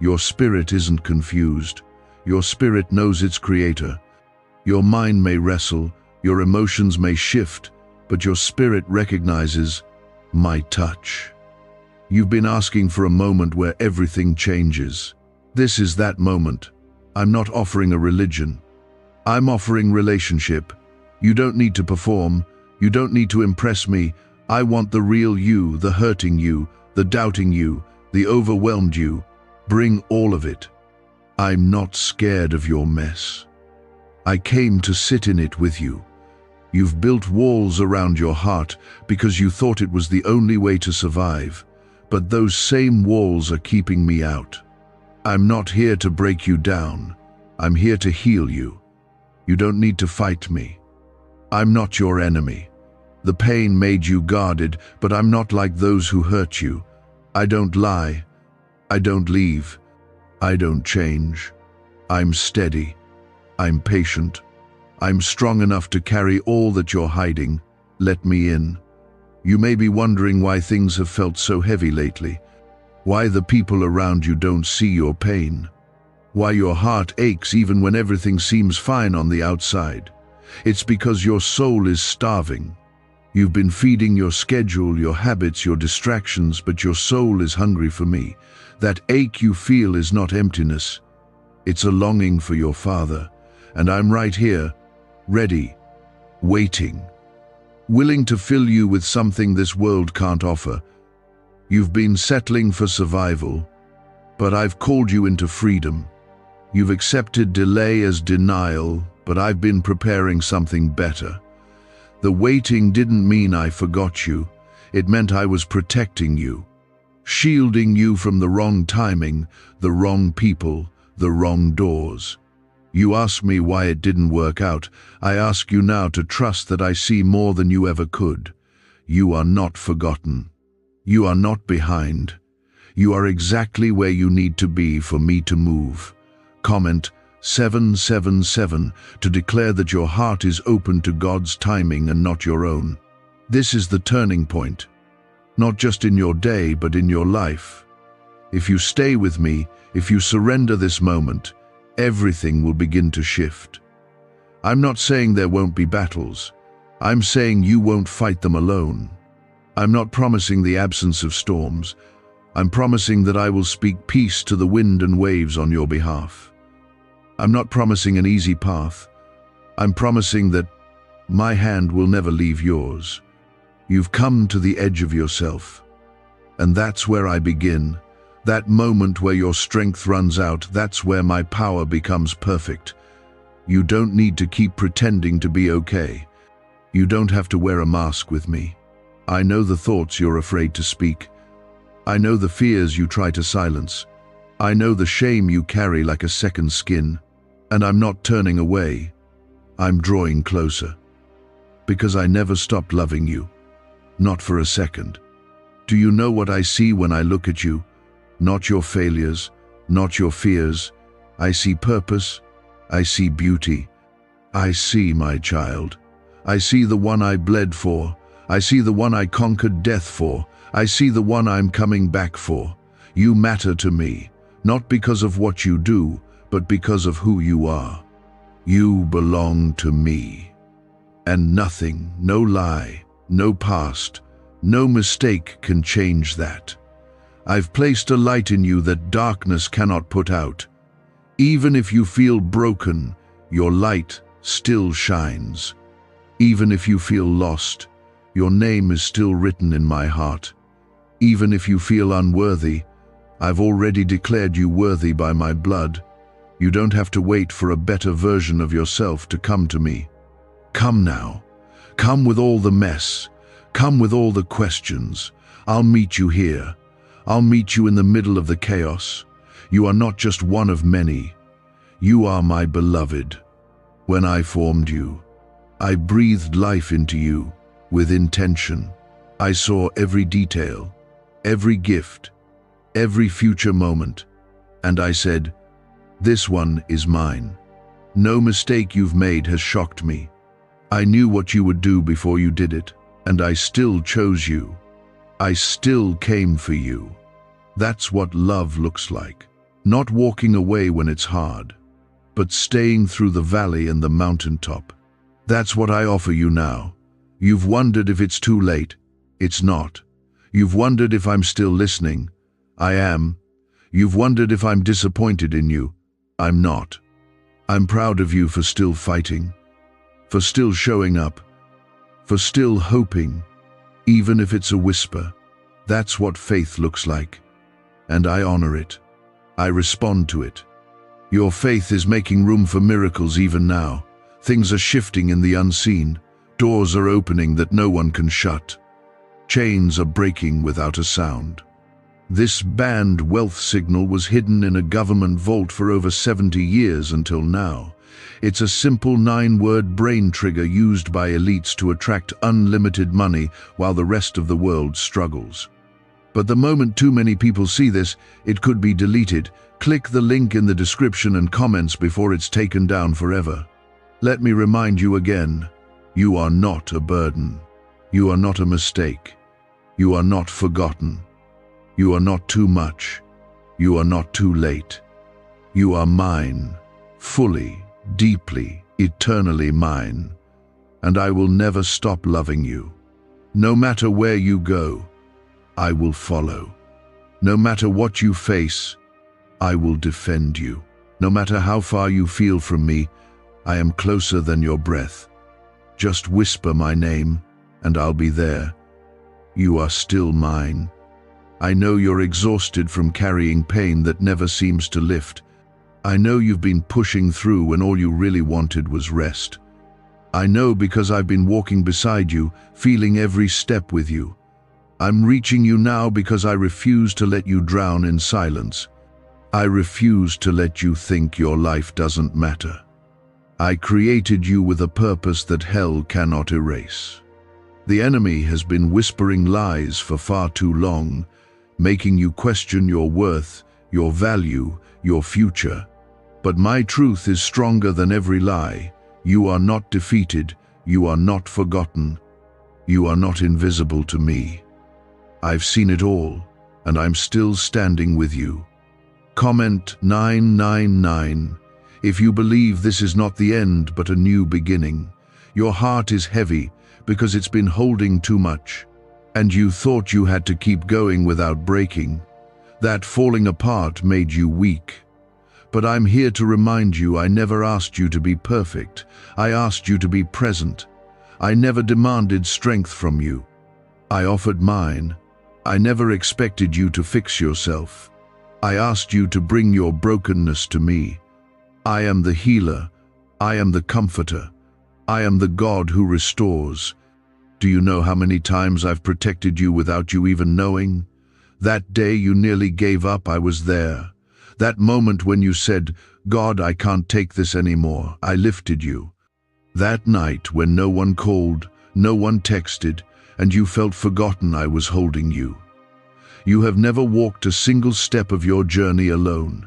Your spirit isn't confused. Your spirit knows its creator. Your mind may wrestle, your emotions may shift, but your spirit recognizes my touch. You've been asking for a moment where everything changes. This is that moment. I'm not offering a religion. I'm offering relationship. You don't need to perform. You don't need to impress me. I want the real you, the hurting you, the doubting you, the overwhelmed you. Bring all of it. I'm not scared of your mess. I came to sit in it with you. You've built walls around your heart because you thought it was the only way to survive. But those same walls are keeping me out. I'm not here to break you down. I'm here to heal you. You don't need to fight me. I'm not your enemy. The pain made you guarded, but I'm not like those who hurt you. I don't lie. I don't leave. I don't change. I'm steady. I'm patient. I'm strong enough to carry all that you're hiding. Let me in. You may be wondering why things have felt so heavy lately, why the people around you don't see your pain, why your heart aches even when everything seems fine on the outside. It's because your soul is starving. You've been feeding your schedule, your habits, your distractions, but your soul is hungry for me. That ache you feel is not emptiness. It's a longing for your Father. And I'm right here, ready, waiting, willing to fill you with something this world can't offer. You've been settling for survival, but I've called you into freedom. You've accepted delay as denial, but I've been preparing something better. The waiting didn't mean I forgot you. It meant I was protecting you, shielding you from the wrong timing, the wrong people, the wrong doors. You ask me why it didn't work out. I ask you now to trust that I see more than you ever could. You are not forgotten. You are not behind. You are exactly where you need to be for me to move. Comment 777 to declare that your heart is open to God's timing and not your own. This is the turning point, not just in your day, but in your life. If you stay with me, if you surrender this moment, everything will begin to shift. I'm not saying there won't be battles. I'm saying you won't fight them alone. I'm not promising the absence of storms. I'm promising that I will speak peace to the wind and waves on your behalf. I'm not promising an easy path. I'm promising that my hand will never leave yours. You've come to the edge of yourself. And that's where I begin. That moment where your strength runs out, that's where my power becomes perfect. You don't need to keep pretending to be okay. You don't have to wear a mask with me. I know the thoughts you're afraid to speak. I know the fears you try to silence. I know the shame you carry like a second skin. And I'm not turning away. I'm drawing closer. Because I never stopped loving you. Not for a second. Do you know what I see when I look at you? Not your failures, not your fears. I see purpose. I see beauty. I see, my child. I see the one I bled for. I see the one I conquered death for. I see the one I'm coming back for. You matter to me, not because of what you do, but because of who you are. You belong to me. And nothing, no lie, no past, no mistake can change that. I've placed a light in you that darkness cannot put out. Even if you feel broken, your light still shines. Even if you feel lost, your name is still written in my heart. Even if you feel unworthy, I've already declared you worthy by my blood. You don't have to wait for a better version of yourself to come to me. Come now. Come with all the mess. Come with all the questions. I'll meet you here. I'll meet you in the middle of the chaos. You are not just one of many. You are my beloved. When I formed you, I breathed life into you with intention. I saw every detail, every gift, every future moment, and I said, "This one is mine." No mistake you've made has shocked me. I knew what you would do before you did it, and I still chose you. I still came for you. That's what love looks like. Not walking away when it's hard, but staying through the valley and the mountaintop. That's what I offer you now. You've wondered if it's too late. It's not. You've wondered if I'm still listening. I am. You've wondered if I'm disappointed in you. I'm not. I'm proud of you for still fighting, for still showing up, for still hoping, even if it's a whisper. That's what faith looks like, and I honor it. I respond to it. Your faith is making room for miracles even now. Things are shifting in the unseen. Doors are opening that no one can shut. Chains are breaking without a sound. This banned wealth signal was hidden in a government vault for over 70 years until now. It's a simple 9-word brain trigger used by elites to attract unlimited money while the rest of the world struggles. But the moment too many people see this, it could be deleted. Click the link in the description and comments before it's taken down forever. Let me remind you again, you are not a burden. You are not a mistake. You are not forgotten. You are not too much. You are not too late. You are mine, fully, deeply, eternally mine. And I will never stop loving you. No matter where you go, I will follow. No matter what you face, I will defend you. No matter how far you feel from me, I am closer than your breath. Just whisper my name, and I'll be there. You are still mine. I know you're exhausted from carrying pain that never seems to lift. I know you've been pushing through when all you really wanted was rest. I know because I've been walking beside you, feeling every step with you. I'm reaching you now because I refuse to let you drown in silence. I refuse to let you think your life doesn't matter. I created you with a purpose that hell cannot erase. The enemy has been whispering lies for far too long, making you question your worth, your value, your future. But my truth is stronger than every lie. You are not defeated. You are not forgotten. You are not invisible to me. I've seen it all, and I'm still standing with you. Comment 999 if you believe this is not the end but a new beginning. Your heart is heavy because it's been holding too much, and you thought you had to keep going without breaking. That falling apart made you weak. But I'm here to remind you I never asked you to be perfect. I asked you to be present. I never demanded strength from you. I offered mine. I never expected you to fix yourself. I asked you to bring your brokenness to me. I am the healer. I am the comforter. I am the God who restores. Do you know how many times I've protected you without you even knowing? That day you nearly gave up, I was there. That moment when you said, "God, I can't take this anymore," I lifted you. That night when no one called, no one texted, and you felt forgotten, I was holding you. You have never walked a single step of your journey alone.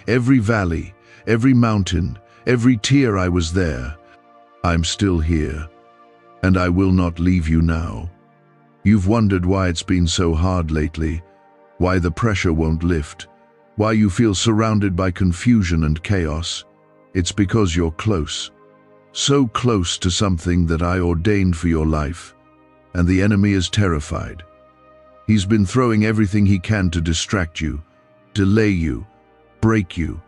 Every valley, every mountain, every tear, I was there. I'm still here, and I will not leave you now. You've wondered why it's been so hard lately, why the pressure won't lift, why you feel surrounded by confusion and chaos. It's because you're close. So close to something that I ordained for your life, and the enemy is terrified. He's been throwing everything he can to distract you, delay you, break you.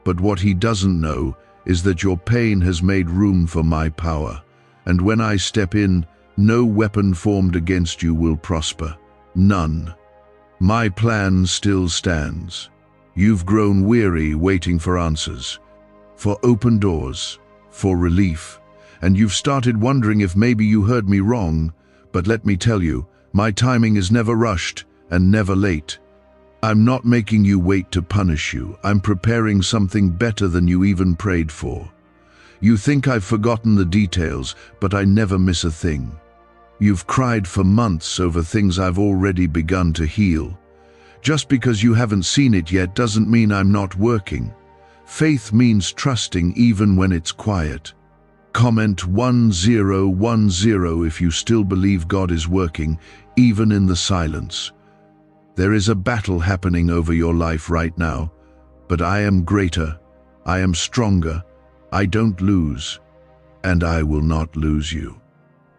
But what he doesn't know is that your pain has made room for my power, and when I step in, no weapon formed against you will prosper. None. My plan still stands. You've grown weary waiting for answers, for open doors, for relief, and you've started wondering if maybe you heard me wrong, but let me tell you, my timing is never rushed and never late. I'm not making you wait to punish you. I'm preparing something better than you even prayed for. You think I've forgotten the details, but I never miss a thing. You've cried for months over things I've already begun to heal. Just because you haven't seen it yet doesn't mean I'm not working. Faith means trusting even when it's quiet. Comment 1010 if you still believe God is working, even in the silence. There is a battle happening over your life right now, but I am greater, I am stronger, I don't lose, and I will not lose you.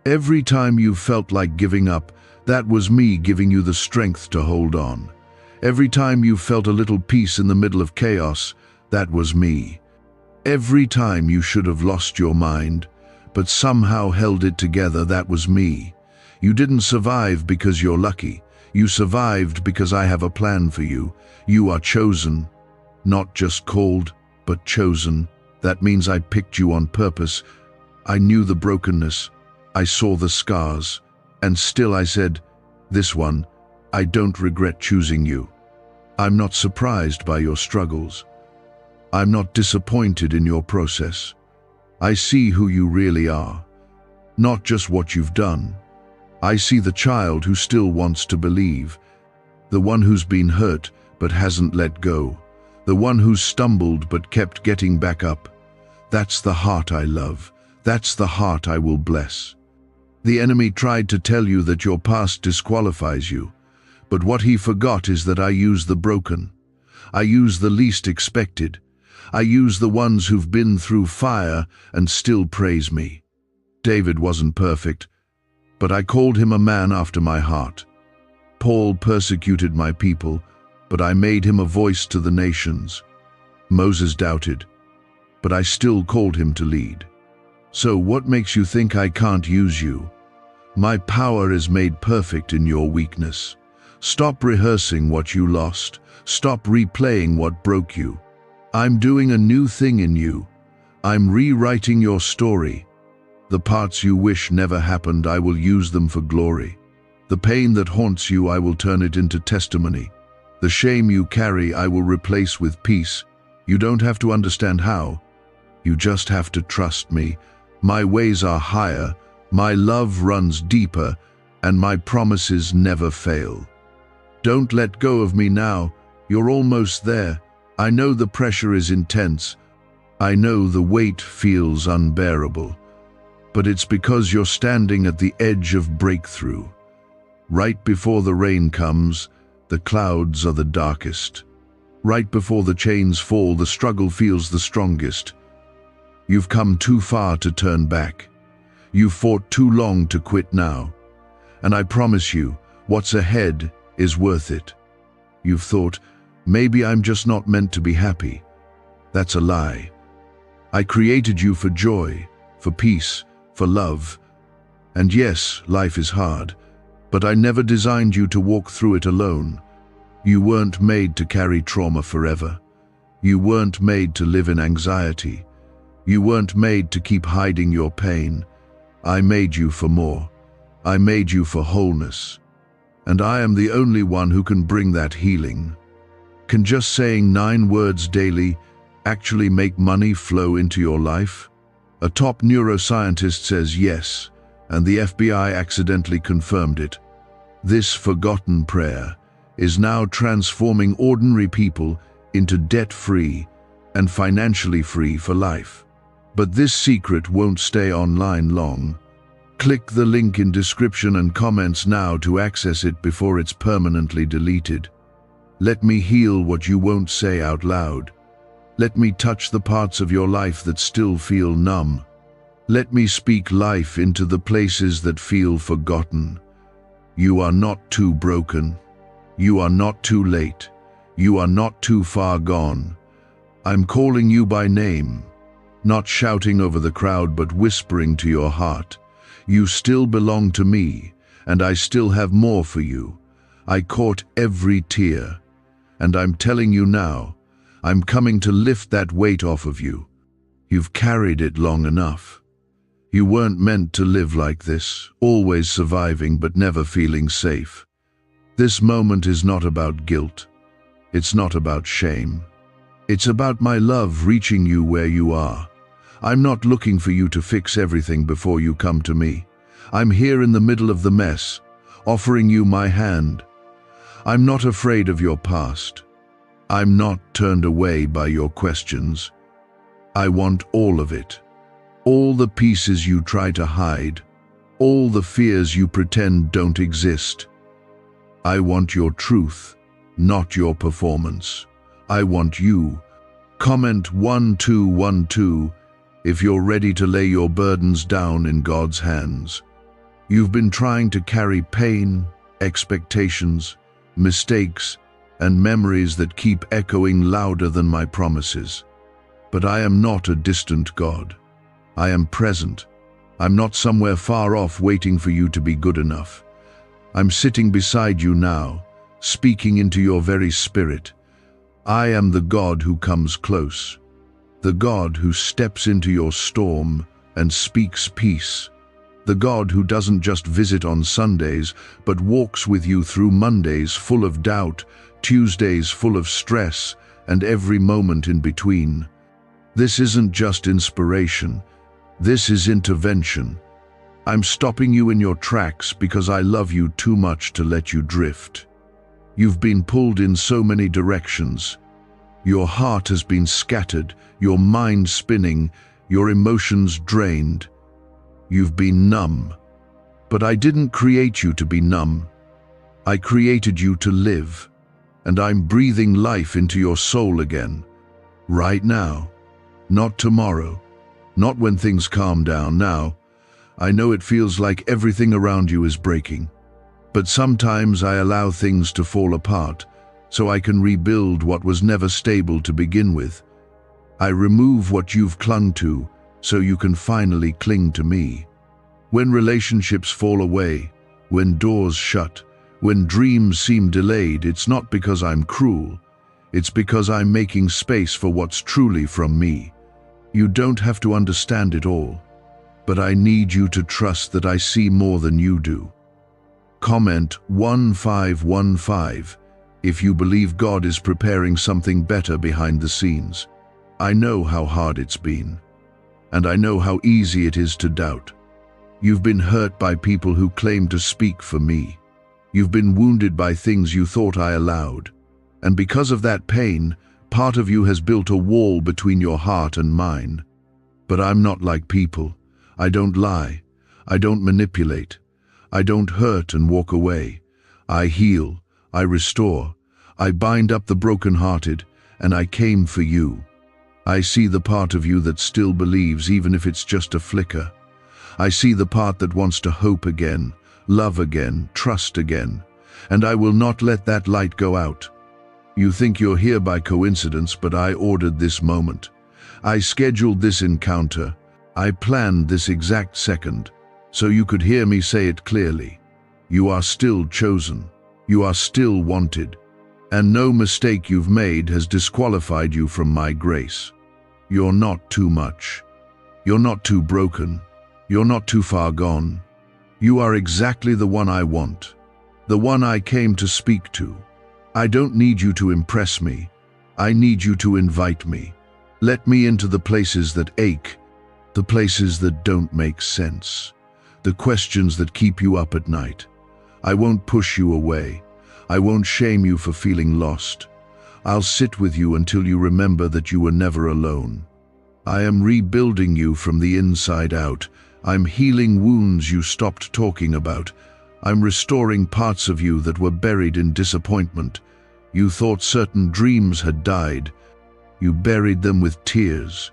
Every time you felt like giving up, that was me giving you the strength to hold on. Every time you felt a little peace in the middle of chaos, that was me. Every time you should have lost your mind, but somehow held it together, that was me. You didn't survive because you're lucky. You survived because I have a plan for you. You are chosen, not just called, but chosen. That means I picked you on purpose. I knew the brokenness. I saw the scars. And still I said, this one, I don't regret choosing you. I'm not surprised by your struggles. I'm not disappointed in your process. I see who you really are, not just what you've done. I see the child who still wants to believe, the one who's been hurt but hasn't let go, the one who's stumbled but kept getting back up. That's the heart I love. That's the heart I will bless. The enemy tried to tell you that your past disqualifies you, but what he forgot is that I use the broken. I use the least expected. I use the ones who've been through fire and still praise me. David wasn't perfect, but I called him a man after my heart. Paul persecuted my people, but I made him a voice to the nations. Moses doubted, but I still called him to lead. So what makes you think I can't use you? My power is made perfect in your weakness. Stop rehearsing what you lost. Stop replaying what broke you. I'm doing a new thing in you. I'm rewriting your story. The parts you wish never happened, I will use them for glory. The pain that haunts you, I will turn it into testimony. The shame you carry, I will replace with peace. You don't have to understand how. You just have to trust me. My ways are higher, my love runs deeper, and my promises never fail. Don't let go of me now. You're almost there. I know the pressure is intense. I know the weight feels unbearable. But it's because you're standing at the edge of breakthrough. Right before the rain comes, the clouds are the darkest. Right before the chains fall, the struggle feels the strongest. You've come too far to turn back. You've fought too long to quit now. And I promise you, what's ahead is worth it. You've thought, maybe I'm just not meant to be happy. That's a lie. I created you for joy, for peace, for love. And yes, life is hard, but I never designed you to walk through it alone. You weren't made to carry trauma forever. You weren't made to live in anxiety. You weren't made to keep hiding your pain. I made you for more. I made you for wholeness. And I am the only one who can bring that healing. Can just saying 9 words daily actually make money flow into your life? A top neuroscientist says yes, and the FBI accidentally confirmed it. This forgotten prayer is now transforming ordinary people into debt-free and financially free for life. But this secret won't stay online long. Click the link in description and comments now to access it before it's permanently deleted. Let me heal what you won't say out loud. Let me touch the parts of your life that still feel numb. Let me speak life into the places that feel forgotten. You are not too broken. You are not too late. You are not too far gone. I'm calling you by name, not shouting over the crowd but whispering to your heart. You still belong to me, and I still have more for you. I caught every tear, and I'm telling you now, I'm coming to lift that weight off of you. You've carried it long enough. You weren't meant to live like this, always surviving but never feeling safe. This moment is not about guilt. It's not about shame. It's about my love reaching you where you are. I'm not looking for you to fix everything before you come to me. I'm here in the middle of the mess, offering you my hand. I'm not afraid of your past. I'm not turned away by your questions. I want all of it. All the pieces you try to hide. All the fears you pretend don't exist. I want your truth, not your performance. I want you. Comment 1212 if you're ready to lay your burdens down in God's hands. You've been trying to carry pain, expectations, mistakes, and memories that keep echoing louder than my promises. But I am not a distant God. I am present. I'm not somewhere far off waiting for you to be good enough. I'm sitting beside you now, speaking into your very spirit. I am the God who comes close, the God who steps into your storm and speaks peace, the God who doesn't just visit on Sundays, but walks with you through Mondays full of doubt, Tuesdays full of stress, and every moment in between. This isn't just inspiration. This is intervention. I'm stopping you in your tracks because I love you too much to let you drift. You've been pulled in so many directions. Your heart has been scattered, your mind spinning, your emotions drained. You've been numb. But I didn't create you to be numb. I created you to live. And I'm breathing life into your soul again. Right now. Not tomorrow. Not when things calm down. Now, I know it feels like everything around you is breaking. But sometimes I allow things to fall apart so I can rebuild what was never stable to begin with. I remove what you've clung to so you can finally cling to me. When relationships fall away, when doors shut, when dreams seem delayed, it's not because I'm cruel. It's because I'm making space for what's truly from me. You don't have to understand it all, but I need you to trust that I see more than you do. Comment 1515 if you believe God is preparing something better behind the scenes. I know how hard it's been, and I know how easy it is to doubt. You've been hurt by people who claim to speak for me. You've been wounded by things you thought I allowed, and because of that pain, part of you has built a wall between your heart and mine. But I'm not like people. I don't lie. I don't manipulate. I don't hurt and walk away. I heal. I restore. I bind up the brokenhearted, and I came for you. I see the part of you that still believes, even if it's just a flicker. I see the part that wants to hope again, love again, trust again, and I will not let that light go out. You think you're here by coincidence, but I ordered this moment. I scheduled this encounter. I planned this exact second, so you could hear me say it clearly. You are still chosen. You are still wanted. And no mistake you've made has disqualified you from my grace. You're not too much. You're not too broken. You're not too far gone. You are exactly the one I want, the one I came to speak to. I don't need you to impress me. I need you to invite me. Let me into the places that ache, the places that don't make sense, the questions that keep you up at night. I won't push you away. I won't shame you for feeling lost. I'll sit with you until you remember that you were never alone. I am rebuilding you from the inside out. I'm healing wounds you stopped talking about. I'm restoring parts of you that were buried in disappointment. You thought certain dreams had died. You buried them with tears.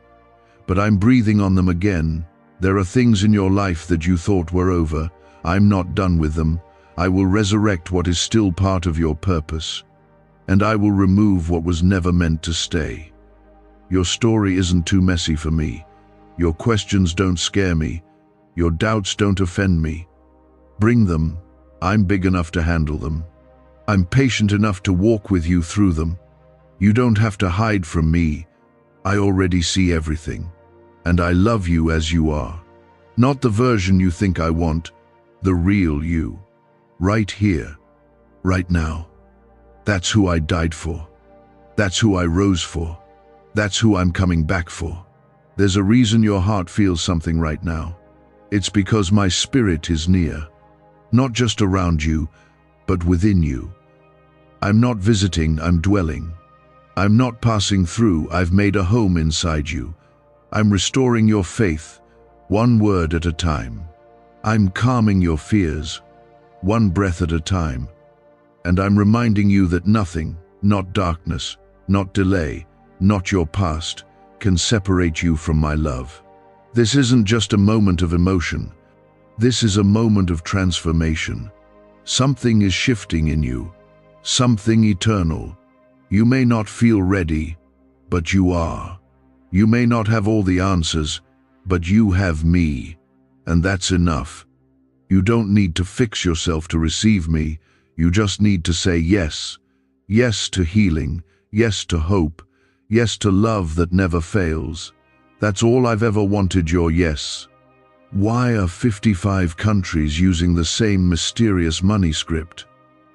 But I'm breathing on them again. There are things in your life that you thought were over. I'm not done with them. I will resurrect what is still part of your purpose. And I will remove what was never meant to stay. Your story isn't too messy for me. Your questions don't scare me. Your doubts don't offend me. Bring them. I'm big enough to handle them. I'm patient enough to walk with you through them. You don't have to hide from me. I already see everything. And I love you as you are. Not the version you think I want, the real you. Right here, right now. That's who I died for. That's who I rose for. That's who I'm coming back for. There's a reason your heart feels something right now. It's because my spirit is near. Not just around you, but within you. I'm not visiting, I'm dwelling. I'm not passing through, I've made a home inside you. I'm restoring your faith, one word at a time. I'm calming your fears, one breath at a time. And I'm reminding you that nothing, not darkness, not delay, not your past, can separate you from my love. This isn't just a moment of emotion. This is a moment of transformation. Something is shifting in you, something eternal. You may not feel ready, but you are. You may not have all the answers, but you have me, and that's enough. You don't need to fix yourself to receive me. You just need to say yes. Yes to healing, yes to hope, yes to love that never fails. That's all I've ever wanted, your yes. Why are 55 countries using the same mysterious money script?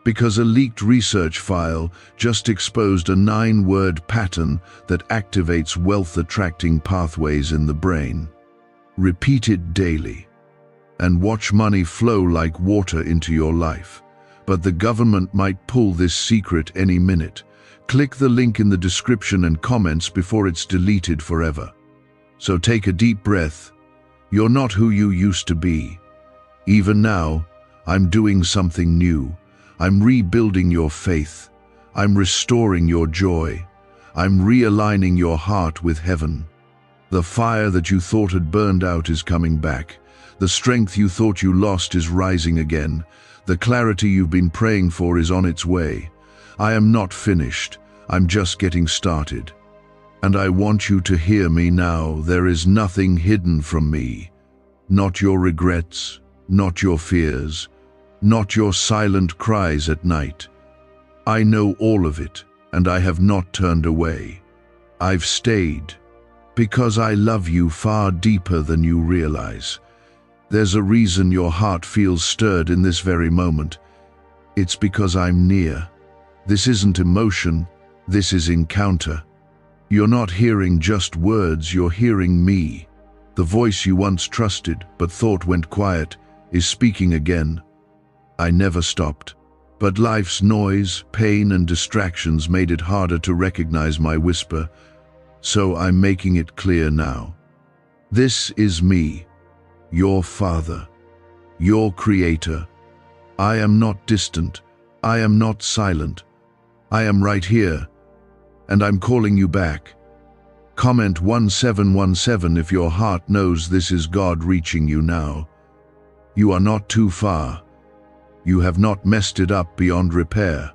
Because a leaked research file just exposed a 9-word pattern that activates wealth-attracting pathways in the brain. Repeat it daily, and watch money flow like water into your life. But the government might pull this secret any minute. Click the link in the description and comments before it's deleted forever. So take a deep breath. You're not who you used to be. Even now, I'm doing something new. I'm rebuilding your faith. I'm restoring your joy. I'm realigning your heart with heaven. The fire that you thought had burned out is coming back. The strength you thought you lost is rising again. The clarity you've been praying for is on its way. I am not finished. I'm just getting started. And I want you to hear me now. There is nothing hidden from me. Not your regrets, not your fears, not your silent cries at night. I know all of it, and I have not turned away. I've stayed, because I love you far deeper than you realize. There's a reason your heart feels stirred in this very moment. It's because I'm near. This isn't emotion, this is encounter. You're not hearing just words, you're hearing me. The voice you once trusted but thought went quiet is speaking again. I never stopped, but life's noise, pain, and distractions made it harder to recognize my whisper, so I'm making it clear now. This is me, your Father, your Creator. I am not distant, I am not silent. I am right here, and I'm calling you back. Comment 1717 if your heart knows this is God reaching you now. You are not too far. You have not messed it up beyond repair.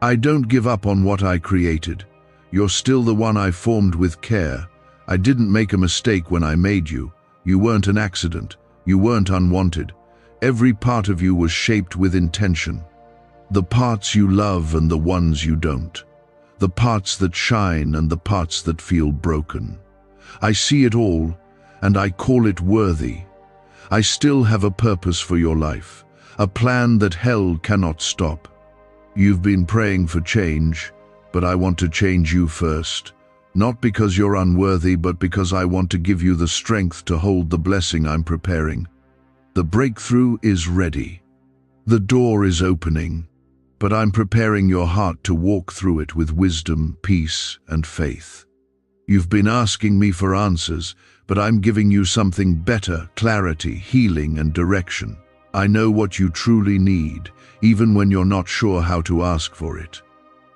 I don't give up on what I created. You're still the one I formed with care. I didn't make a mistake when I made you. You weren't an accident. You weren't unwanted. Every part of you was shaped with intention. The parts you love and the ones you don't. The parts that shine and the parts that feel broken. I see it all, and I call it worthy. I still have a purpose for your life, a plan that hell cannot stop. You've been praying for change, but I want to change you first. Not because you're unworthy, but because I want to give you the strength to hold the blessing I'm preparing. The breakthrough is ready. The door is opening, but I'm preparing your heart to walk through it with wisdom, peace, and faith. You've been asking me for answers, but I'm giving you something better: clarity, healing, and direction. I know what you truly need, even when you're not sure how to ask for it.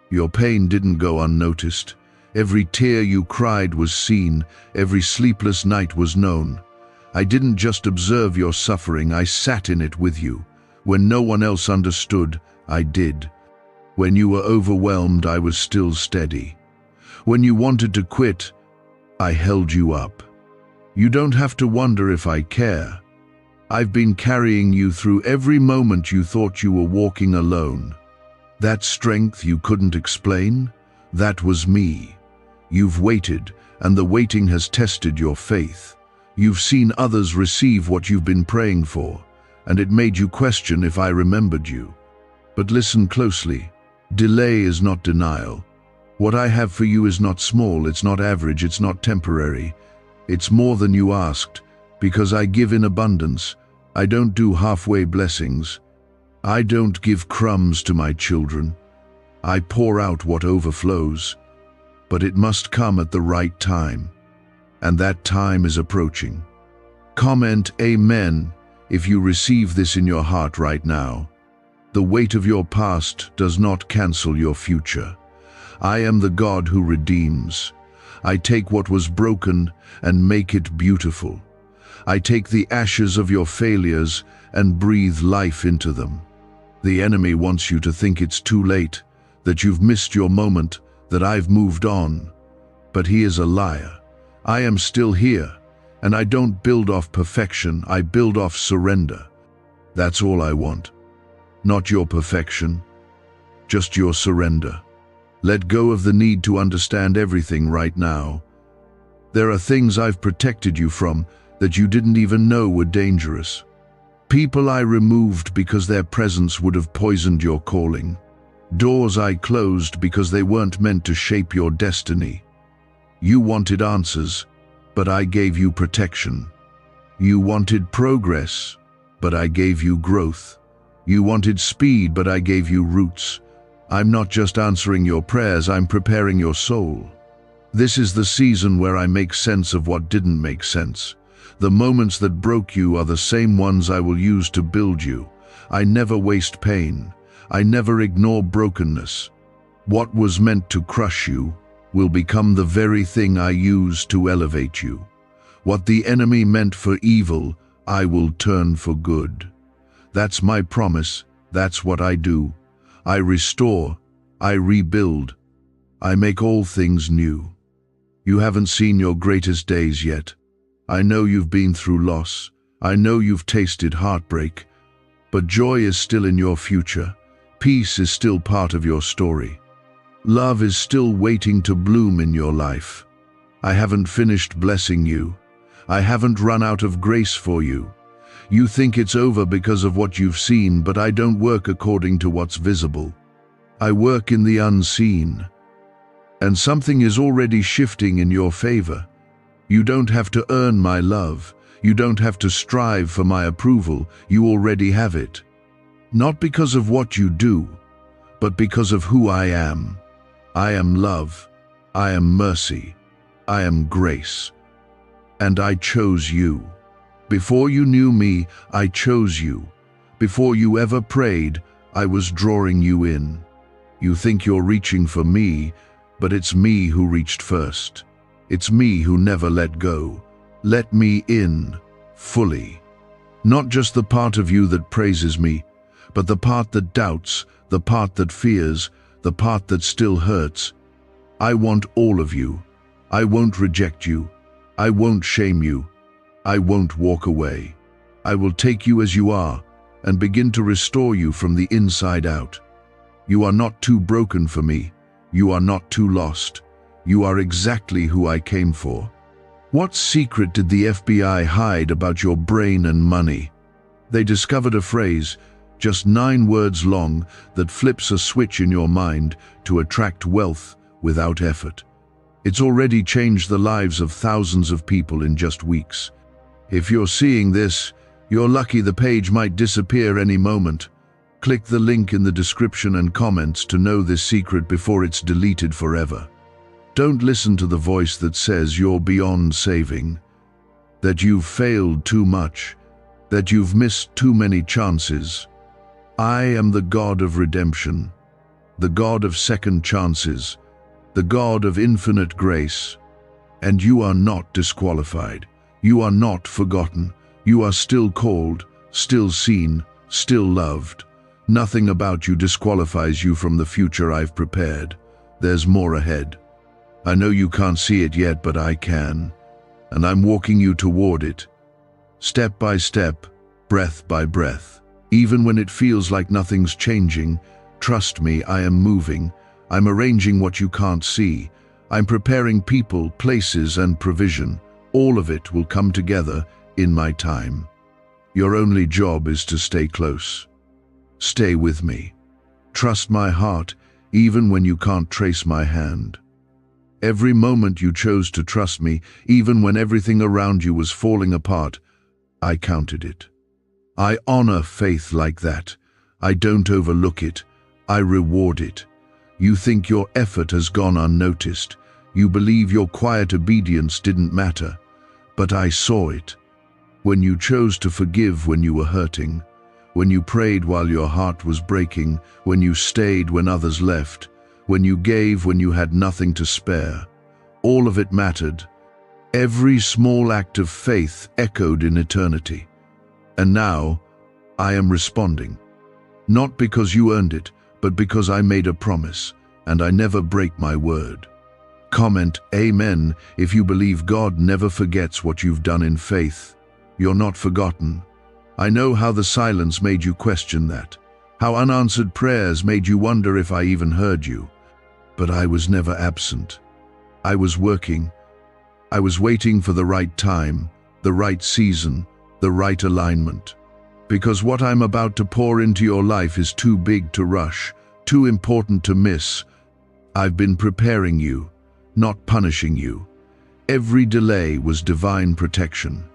Your pain didn't go unnoticed. Every tear you cried was seen, every sleepless night was known. I didn't just observe your suffering, I sat in it with you. When no one else understood, I did. When you were overwhelmed, I was still steady. When you wanted to quit, I held you up. You don't have to wonder if I care. I've been carrying you through every moment you thought you were walking alone. That strength you couldn't explain, that was me. You've waited, and the waiting has tested your faith. You've seen others receive what you've been praying for, and it made you question if I remembered you. But listen closely. Delay is not denial. What I have for you is not small, it's not average, it's not temporary. It's more than you asked, because I give in abundance. I don't do halfway blessings. I don't give crumbs to my children. I pour out what overflows. But it must come at the right time, and that time is approaching. Comment Amen if you receive this in your heart right now. The weight of your past does not cancel your future. I am the God who redeems. I take what was broken and make it beautiful. I take the ashes of your failures and breathe life into them. The enemy wants you to think it's too late, that you've missed your moment, that I've moved on. But he is a liar. I am still here, and I don't build off perfection, I build off surrender. That's all I want. Not your perfection, just your surrender. Let go of the need to understand everything right now. There are things I've protected you from that you didn't even know were dangerous. People I removed because their presence would have poisoned your calling. Doors I closed because they weren't meant to shape your destiny. You wanted answers, but I gave you protection. You wanted progress, but I gave you growth. You wanted speed, but I gave you roots. I'm not just answering your prayers, I'm preparing your soul. This is the season where I make sense of what didn't make sense. The moments that broke you are the same ones I will use to build you. I never waste pain. I never ignore brokenness. What was meant to crush you will become the very thing I use to elevate you. What the enemy meant for evil, I will turn for good. That's my promise. That's what I do. I restore. I rebuild. I make all things new. You haven't seen your greatest days yet. I know you've been through loss. I know you've tasted heartbreak. But joy is still in your future. Peace is still part of your story. Love is still waiting to bloom in your life. I haven't finished blessing you. I haven't run out of grace for you. You think it's over because of what you've seen, but I don't work according to what's visible. I work in the unseen. And something is already shifting in your favor. You don't have to earn my love. You don't have to strive for my approval. You already have it. Not because of what you do, but because of who I am. I am love. I am mercy. I am grace. And I chose you. Before you knew me, I chose you. Before you ever prayed, I was drawing you in. You think you're reaching for me, but it's me who reached first. It's me who never let go. Let me in, fully. Not just the part of you that praises me, but the part that doubts, the part that fears, the part that still hurts. I want all of you. I won't reject you. I won't shame you. I won't walk away. I will take you as you are and begin to restore you from the inside out. You are not too broken for me. You are not too lost. You are exactly who I came for. What secret did the FBI hide about your brain and money? They discovered a phrase, just 9 words long, that flips a switch in your mind to attract wealth without effort. It's already changed the lives of thousands of people in just weeks. If you're seeing this, you're lucky. The page might disappear any moment. Click the link in the description and comments to know this secret before it's deleted forever. Don't listen to the voice that says you're beyond saving, that you've failed too much, that you've missed too many chances. I am the God of redemption, the God of second chances, the God of infinite grace. And you are not disqualified. You are not forgotten. You are still called, still seen, still loved. Nothing about you disqualifies you from the future I've prepared. There's more ahead. I know you can't see it yet, but I can. And I'm walking you toward it. Step by step, breath by breath. Even when it feels like nothing's changing, trust me, I am moving. I'm arranging what you can't see. I'm preparing people, places, and provision. All of it will come together in my time. Your only job is to stay close. Stay with me. Trust my heart, even when you can't trace my hand. Every moment you chose to trust me, even when everything around you was falling apart, I counted it. I honor faith like that. I don't overlook it. I reward it. You think your effort has gone unnoticed. You believe your quiet obedience didn't matter. But I saw it. When you chose to forgive when you were hurting, when you prayed while your heart was breaking, when you stayed when others left, when you gave when you had nothing to spare, all of it mattered. Every small act of faith echoed in eternity. And now, I am responding. Not because you earned it, but because I made a promise, and I never break my word. Comment Amen if you believe God never forgets what you've done in faith. You're not forgotten. I know how the silence made you question that, how unanswered prayers made you wonder if I even heard you. But I was never absent. I was working. I was waiting for the right time, the right season, the right alignment. Because what I'm about to pour into your life is too big to rush, too important to miss. I've been preparing you, not punishing you. Every delay was divine protection.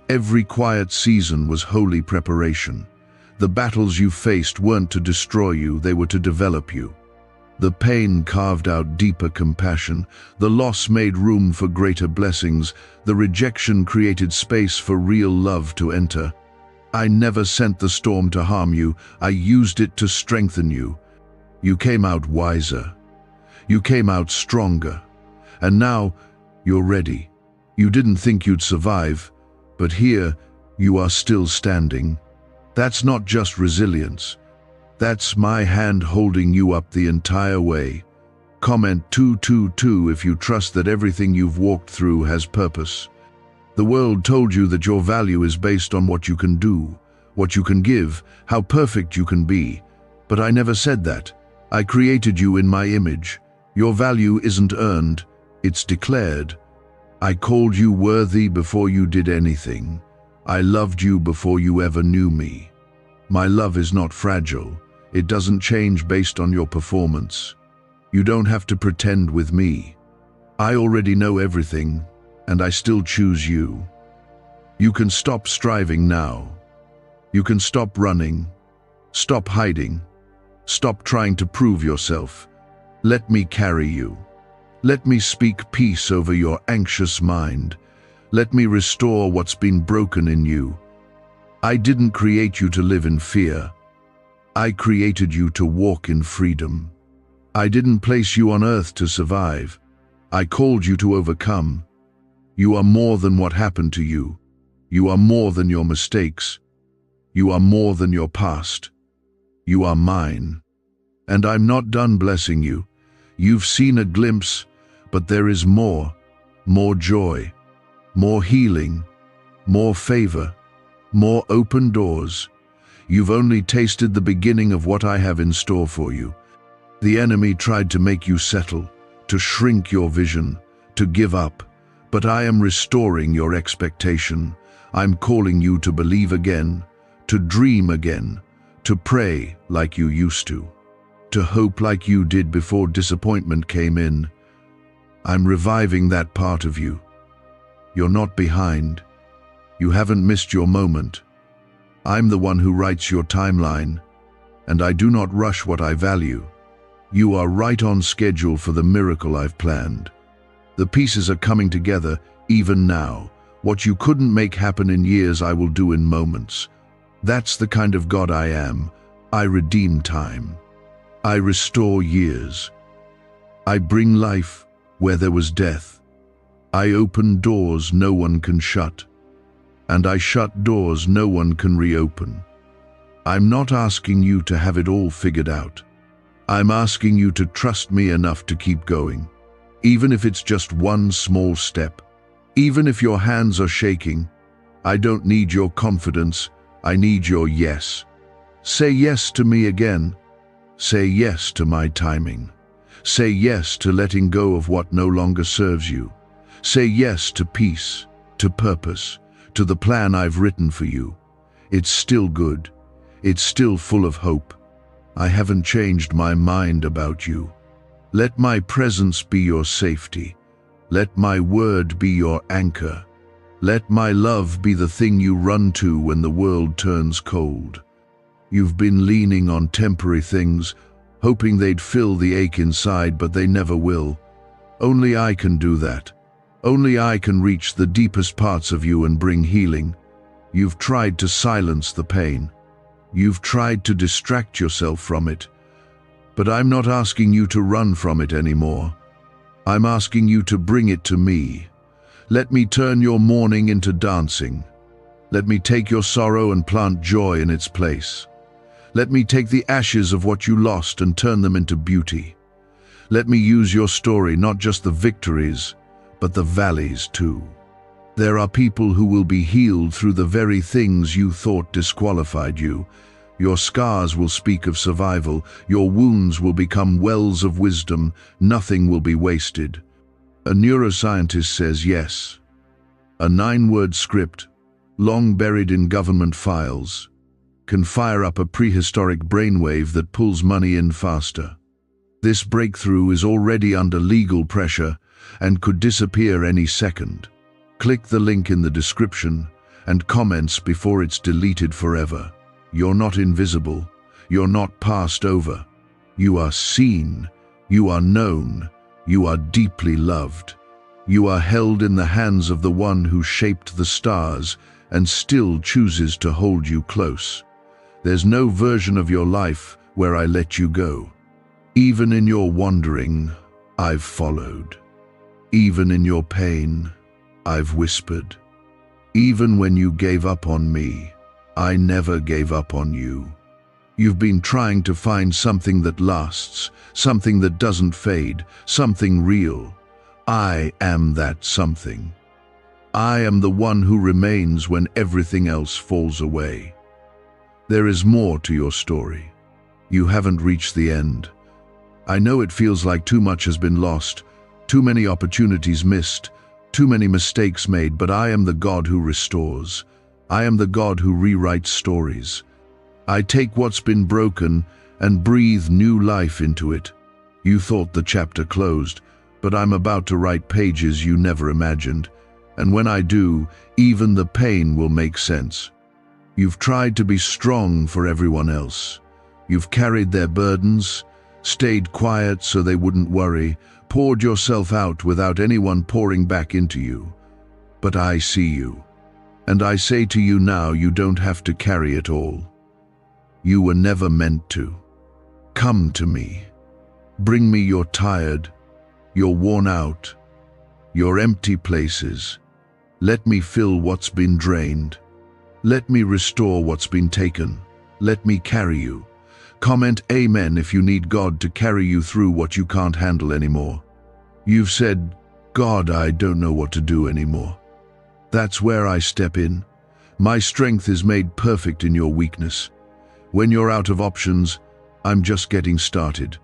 Every quiet season was holy preparation. The battles you faced weren't to destroy you, they were to develop you. The pain carved out deeper compassion. The loss made room for greater blessings. The rejection created space for real love to enter. I never sent the storm to harm you. I used it to strengthen you. You came out wiser. You came out stronger. And now, you're ready. You didn't think you'd survive, but here, you are still standing. That's not just resilience. That's my hand holding you up the entire way. Comment 222 if you trust that everything you've walked through has purpose. The world told you that your value is based on what you can do, what you can give, how perfect you can be. But I never said that. I created you in my image. Your value isn't earned, it's declared. I called you worthy before you did anything. I loved you before you ever knew me. My love is not fragile. It doesn't change based on your performance. You don't have to pretend with me. I already know everything, and I still choose you. You can stop striving now. You can stop running. Stop hiding. Stop trying to prove yourself. Let me carry you. Let me speak peace over your anxious mind. Let me restore what's been broken in you. I didn't create you to live in fear. I created you to walk in freedom. I didn't place you on earth to survive. I called you to overcome. You are more than what happened to you. You are more than your mistakes. You are more than your past. You are mine. And I'm not done blessing you. You've seen a glimpse, but there is more joy, more healing, more favor, more open doors. You've only tasted the beginning of what I have in store for you. The enemy tried to make you settle, to shrink your vision, to give up, but I am restoring your expectation. I'm calling you to believe again, to dream again, to pray like you used to hope like you did before disappointment came in. I'm reviving that part of you. You're not behind. You haven't missed your moment. I'm the one who writes your timeline, and I do not rush what I value. You are right on schedule for the miracle I've planned. The pieces are coming together, even now. What you couldn't make happen in years, I will do in moments. That's the kind of God I am. I redeem time. I restore years. I bring life where there was death. I open doors no one can shut. And I shut doors no one can reopen. I'm not asking you to have it all figured out. I'm asking you to trust me enough to keep going. Even if it's just one small step. Even if your hands are shaking. I don't need your confidence. I need your yes. Say yes to me again. Say yes to my timing. Say yes to letting go of what no longer serves you. Say yes to peace, to purpose, to the plan I've written for you. It's still good. It's still full of hope. I haven't changed my mind about you. Let my presence be your safety. Let my word be your anchor. Let my love be the thing you run to when the world turns cold. You've been leaning on temporary things, hoping they'd fill the ache inside, but they never will. Only I can do that. Only I can reach the deepest parts of you and bring healing. You've tried to silence the pain. You've tried to distract yourself from it. But I'm not asking you to run from it anymore. I'm asking you to bring it to me. Let me turn your mourning into dancing. Let me take your sorrow and plant joy in its place. Let me take the ashes of what you lost and turn them into beauty. Let me use your story, not just the victories, but the valleys too. There are people who will be healed through the very things you thought disqualified you. Your scars will speak of survival. Your wounds will become wells of wisdom. Nothing will be wasted. A neuroscientist says yes. A 9-word script, long buried in government files, can fire up a prehistoric brainwave that pulls money in faster. This breakthrough is already under legal pressure and could disappear any second. Click the link in the description and comments before it's deleted forever. You're not invisible. You're not passed over. You are seen. You are known. You are deeply loved. You are held in the hands of the one who shaped the stars and still chooses to hold you close. There's no version of your life where I let you go. Even in your wandering, I've followed. Even in your pain, I've whispered. Even when you gave up on me, I never gave up on you. You've been trying to find something that lasts, something that doesn't fade, something real. I am that something. I am the one who remains when everything else falls away. There is more to your story. You haven't reached the end. I know it feels like too much has been lost, too many opportunities missed, too many mistakes made, but I am the God who restores. I am the God who rewrites stories. I take what's been broken and breathe new life into it. You thought the chapter closed, but I'm about to write pages you never imagined. And when I do, even the pain will make sense. You've tried to be strong for everyone else. You've carried their burdens, stayed quiet so they wouldn't worry, poured yourself out without anyone pouring back into you. But I see you. And I say to you now, you don't have to carry it all. You were never meant to. Come to me. Bring me your tired, your worn out, your empty places. Let me fill what's been drained. Let me restore what's been taken. Let me carry you. Comment amen if you need God to carry you through what you can't handle anymore. You've said, God, I don't know what to do anymore. That's where I step in. My strength is made perfect in your weakness. When you're out of options, I'm just getting started.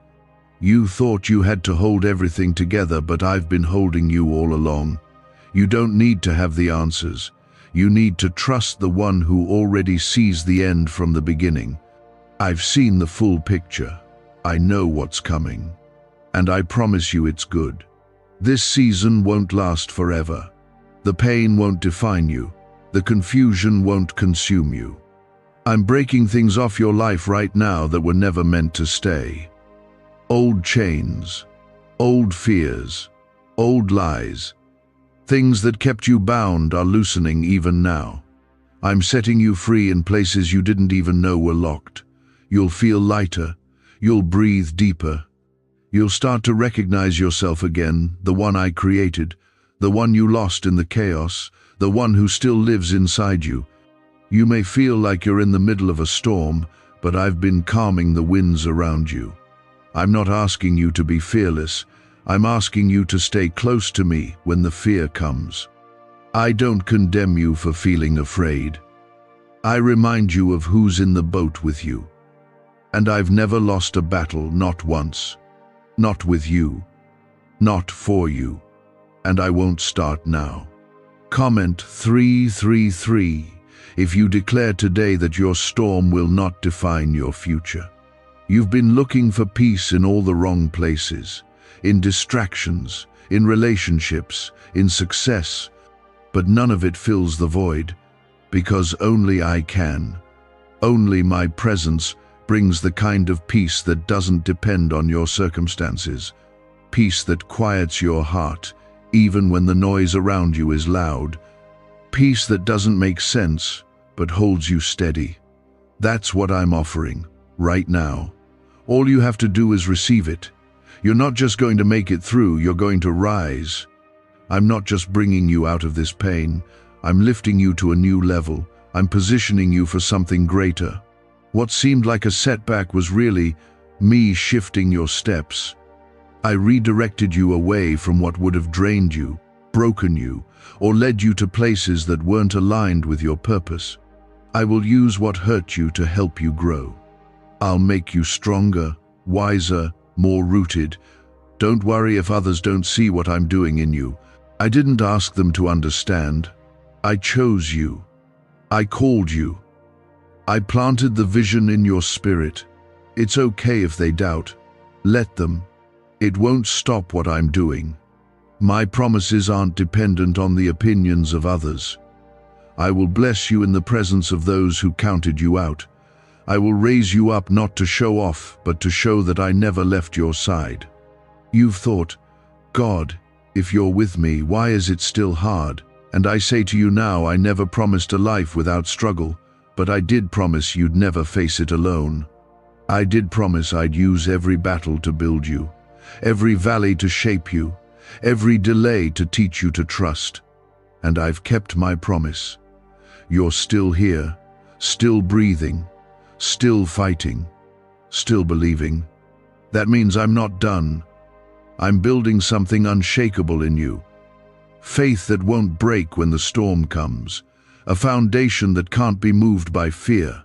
You thought you had to hold everything together, but I've been holding you all along. You don't need to have the answers. You need to trust the one who already sees the end from the beginning. I've seen the full picture. I know what's coming. And I promise you it's good. This season won't last forever. The pain won't define you. The confusion won't consume you. I'm breaking things off your life right now that were never meant to stay. Old chains, old fears, Old lies, things that kept you bound, are loosening even now. I'm setting you free in places you didn't even know were locked. You'll feel lighter. You'll breathe deeper. You'll start to recognize yourself again, the one I created, the one you lost in the chaos, the one who still lives inside you. You may feel like you're in the middle of a storm, but I've been calming the winds around you. I'm not asking you to be fearless. I'm asking you to stay close to me when the fear comes. I don't condemn you for feeling afraid. I remind you of who's in the boat with you. And I've never lost a battle, not once. Not with you. Not for you. And I won't start now. Comment 333 if you declare today that your storm will not define your future. You've been looking for peace in all the wrong places, in distractions, in relationships, in success, but none of it fills the void, because only I can. Only my presence brings the kind of peace that doesn't depend on your circumstances, peace that quiets your heart, even when the noise around you is loud, peace that doesn't make sense, but holds you steady. That's what I'm offering, right now. All you have to do is receive it. You're not just going to make it through, you're going to rise. I'm not just bringing you out of this pain, I'm lifting you to a new level. I'm positioning you for something greater. What seemed like a setback was really me shifting your steps. I redirected you away from what would have drained you, broken you, or led you to places that weren't aligned with your purpose. I will use what hurt you to help you grow. I'll make you stronger, wiser, more rooted. Don't worry if others don't see what I'm doing in you. I didn't ask them to understand. I chose you. I called you. I planted the vision in your spirit. It's okay if they doubt. Let them. It won't stop what I'm doing. My promises aren't dependent on the opinions of others. I will bless you in the presence of those who counted you out. I will raise you up not to show off, but to show that I never left your side. You've thought, God, if you're with me, why is it still hard? And I say to you now, I never promised a life without struggle, but I did promise you'd never face it alone. I did promise I'd use every battle to build you, every valley to shape you, every delay to teach you to trust. And I've kept my promise. You're still here, still breathing, still fighting, still believing. That means I'm not done. I'm building something unshakable in you. Faith that won't break when the storm comes. A foundation that can't be moved by fear.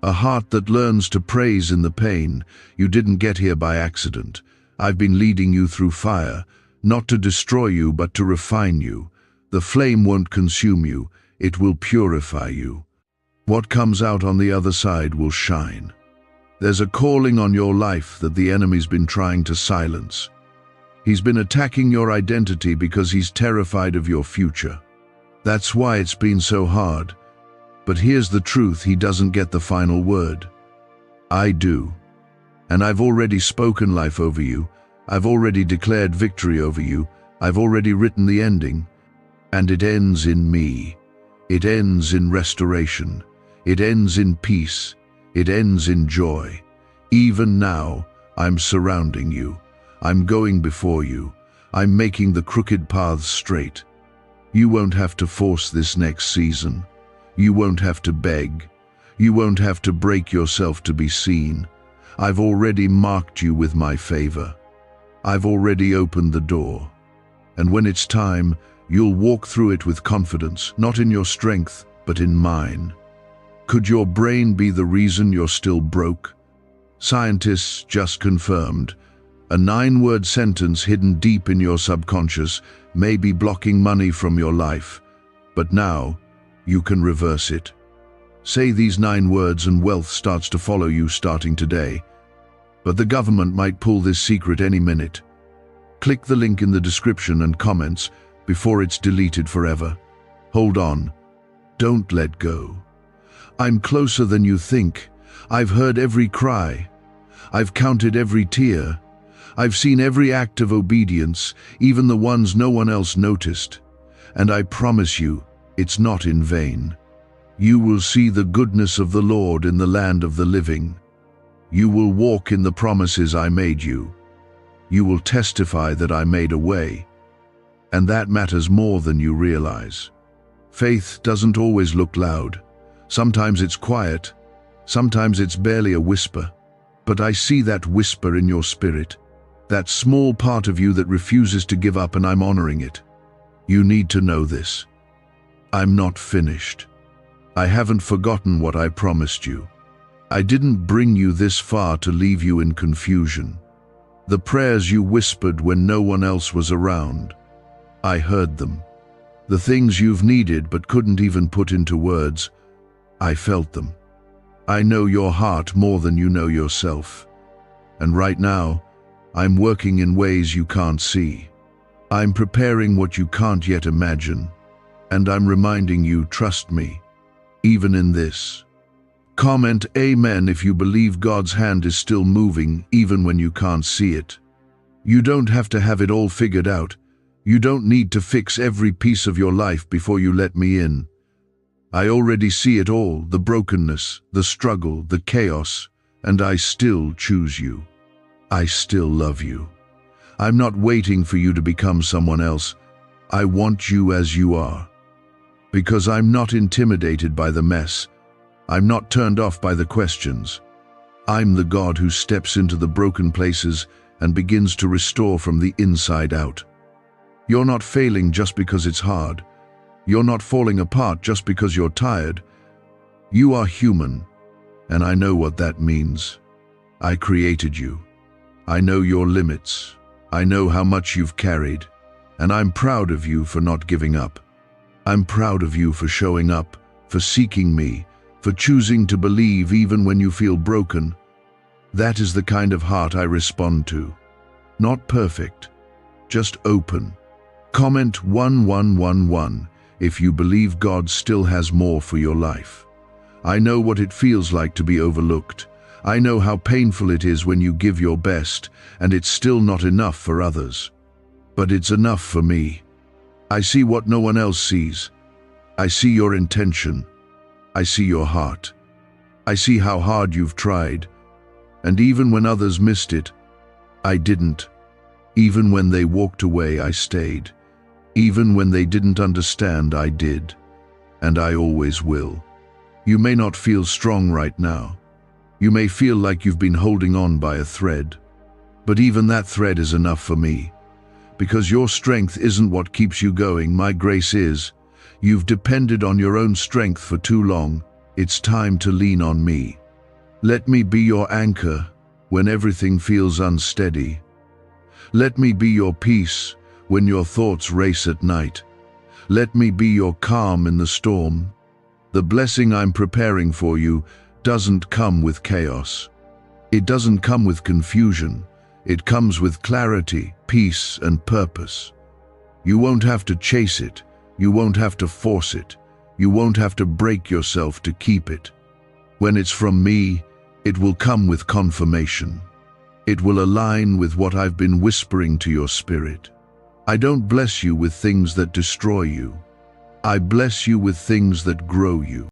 A heart that learns to praise in the pain. You didn't get here by accident. I've been leading you through fire, not to destroy you, but to refine you. The flame won't consume you, it will purify you. What comes out on the other side will shine. There's a calling on your life that the enemy's been trying to silence. He's been attacking your identity because he's terrified of your future. That's why it's been so hard. But here's the truth, he doesn't get the final word. I do. And I've already spoken life over you. I've already declared victory over you. I've already written the ending. And it ends in me. It ends in restoration. It ends in peace. It ends in joy. Even now, I'm surrounding you. I'm going before you. I'm making the crooked paths straight. You won't have to force this next season. You won't have to beg. You won't have to break yourself to be seen. I've already marked you with my favor. I've already opened the door. And when it's time, you'll walk through it with confidence, not in your strength, but in mine. Could your brain be the reason you're still broke? Scientists just confirmed. A 9-word sentence hidden deep in your subconscious may be blocking money from your life, but now you can reverse it. Say these 9 words and wealth starts to follow you starting today. But the government might pull this secret any minute. Click the link in the description and comments before it's deleted forever. Hold on. Don't let go. I'm closer than you think. I've heard every cry. I've counted every tear. I've seen every act of obedience, even the ones no one else noticed. And I promise you, it's not in vain. You will see the goodness of the Lord in the land of the living. You will walk in the promises I made you. You will testify that I made a way. And that matters more than you realize. Faith doesn't always look loud. Sometimes it's quiet. Sometimes it's barely a whisper. But I see that whisper in your spirit, that small part of you that refuses to give up, and I'm honoring it. You need to know this. I'm not finished. I haven't forgotten what I promised you. I didn't bring you this far to leave you in confusion. The prayers you whispered when no one else was around, I heard them. The things you've needed but couldn't even put into words, I felt them. I know your heart more than you know yourself. And right now, I'm working in ways you can't see. I'm preparing what you can't yet imagine. And I'm reminding you, trust me, even in this. Comment Amen if you believe God's hand is still moving even when you can't see it. You don't have to have it all figured out. You don't need to fix every piece of your life before you let me in. I already see it all, the brokenness, the struggle, the chaos, and I still choose you. I still love you. I'm not waiting for you to become someone else. I want you as you are. Because I'm not intimidated by the mess. I'm not turned off by the questions. I'm the God who steps into the broken places and begins to restore from the inside out. You're not failing just because it's hard. You're not falling apart just because you're tired. You are human, and I know what that means. I created you. I know your limits. I know how much you've carried, and I'm proud of you for not giving up. I'm proud of you for showing up, for seeking me, for choosing to believe even when you feel broken. That is the kind of heart I respond to. Not perfect, just open. Comment 1111 if you believe God still has more for your life. I know what it feels like to be overlooked. I know how painful it is when you give your best and it's still not enough for others. But it's enough for me. I see what no one else sees. I see your intention. I see your heart. I see how hard you've tried. And even when others missed it, I didn't. Even when they walked away, I stayed. Even when they didn't understand, I did. And I always will. You may not feel strong right now. You may feel like you've been holding on by a thread. But even that thread is enough for me. Because your strength isn't what keeps you going, my grace is. You've depended on your own strength for too long. It's time to lean on me. Let me be your anchor when everything feels unsteady. Let me be your peace when your thoughts race at night. Let me be your calm in the storm. The blessing I'm preparing for you doesn't come with chaos. It doesn't come with confusion. It comes with clarity, peace, and purpose. You won't have to chase it. You won't have to force it. You won't have to break yourself to keep it. When it's from me, it will come with confirmation. It will align with what I've been whispering to your spirit. I don't bless you with things that destroy you. I bless you with things that grow you.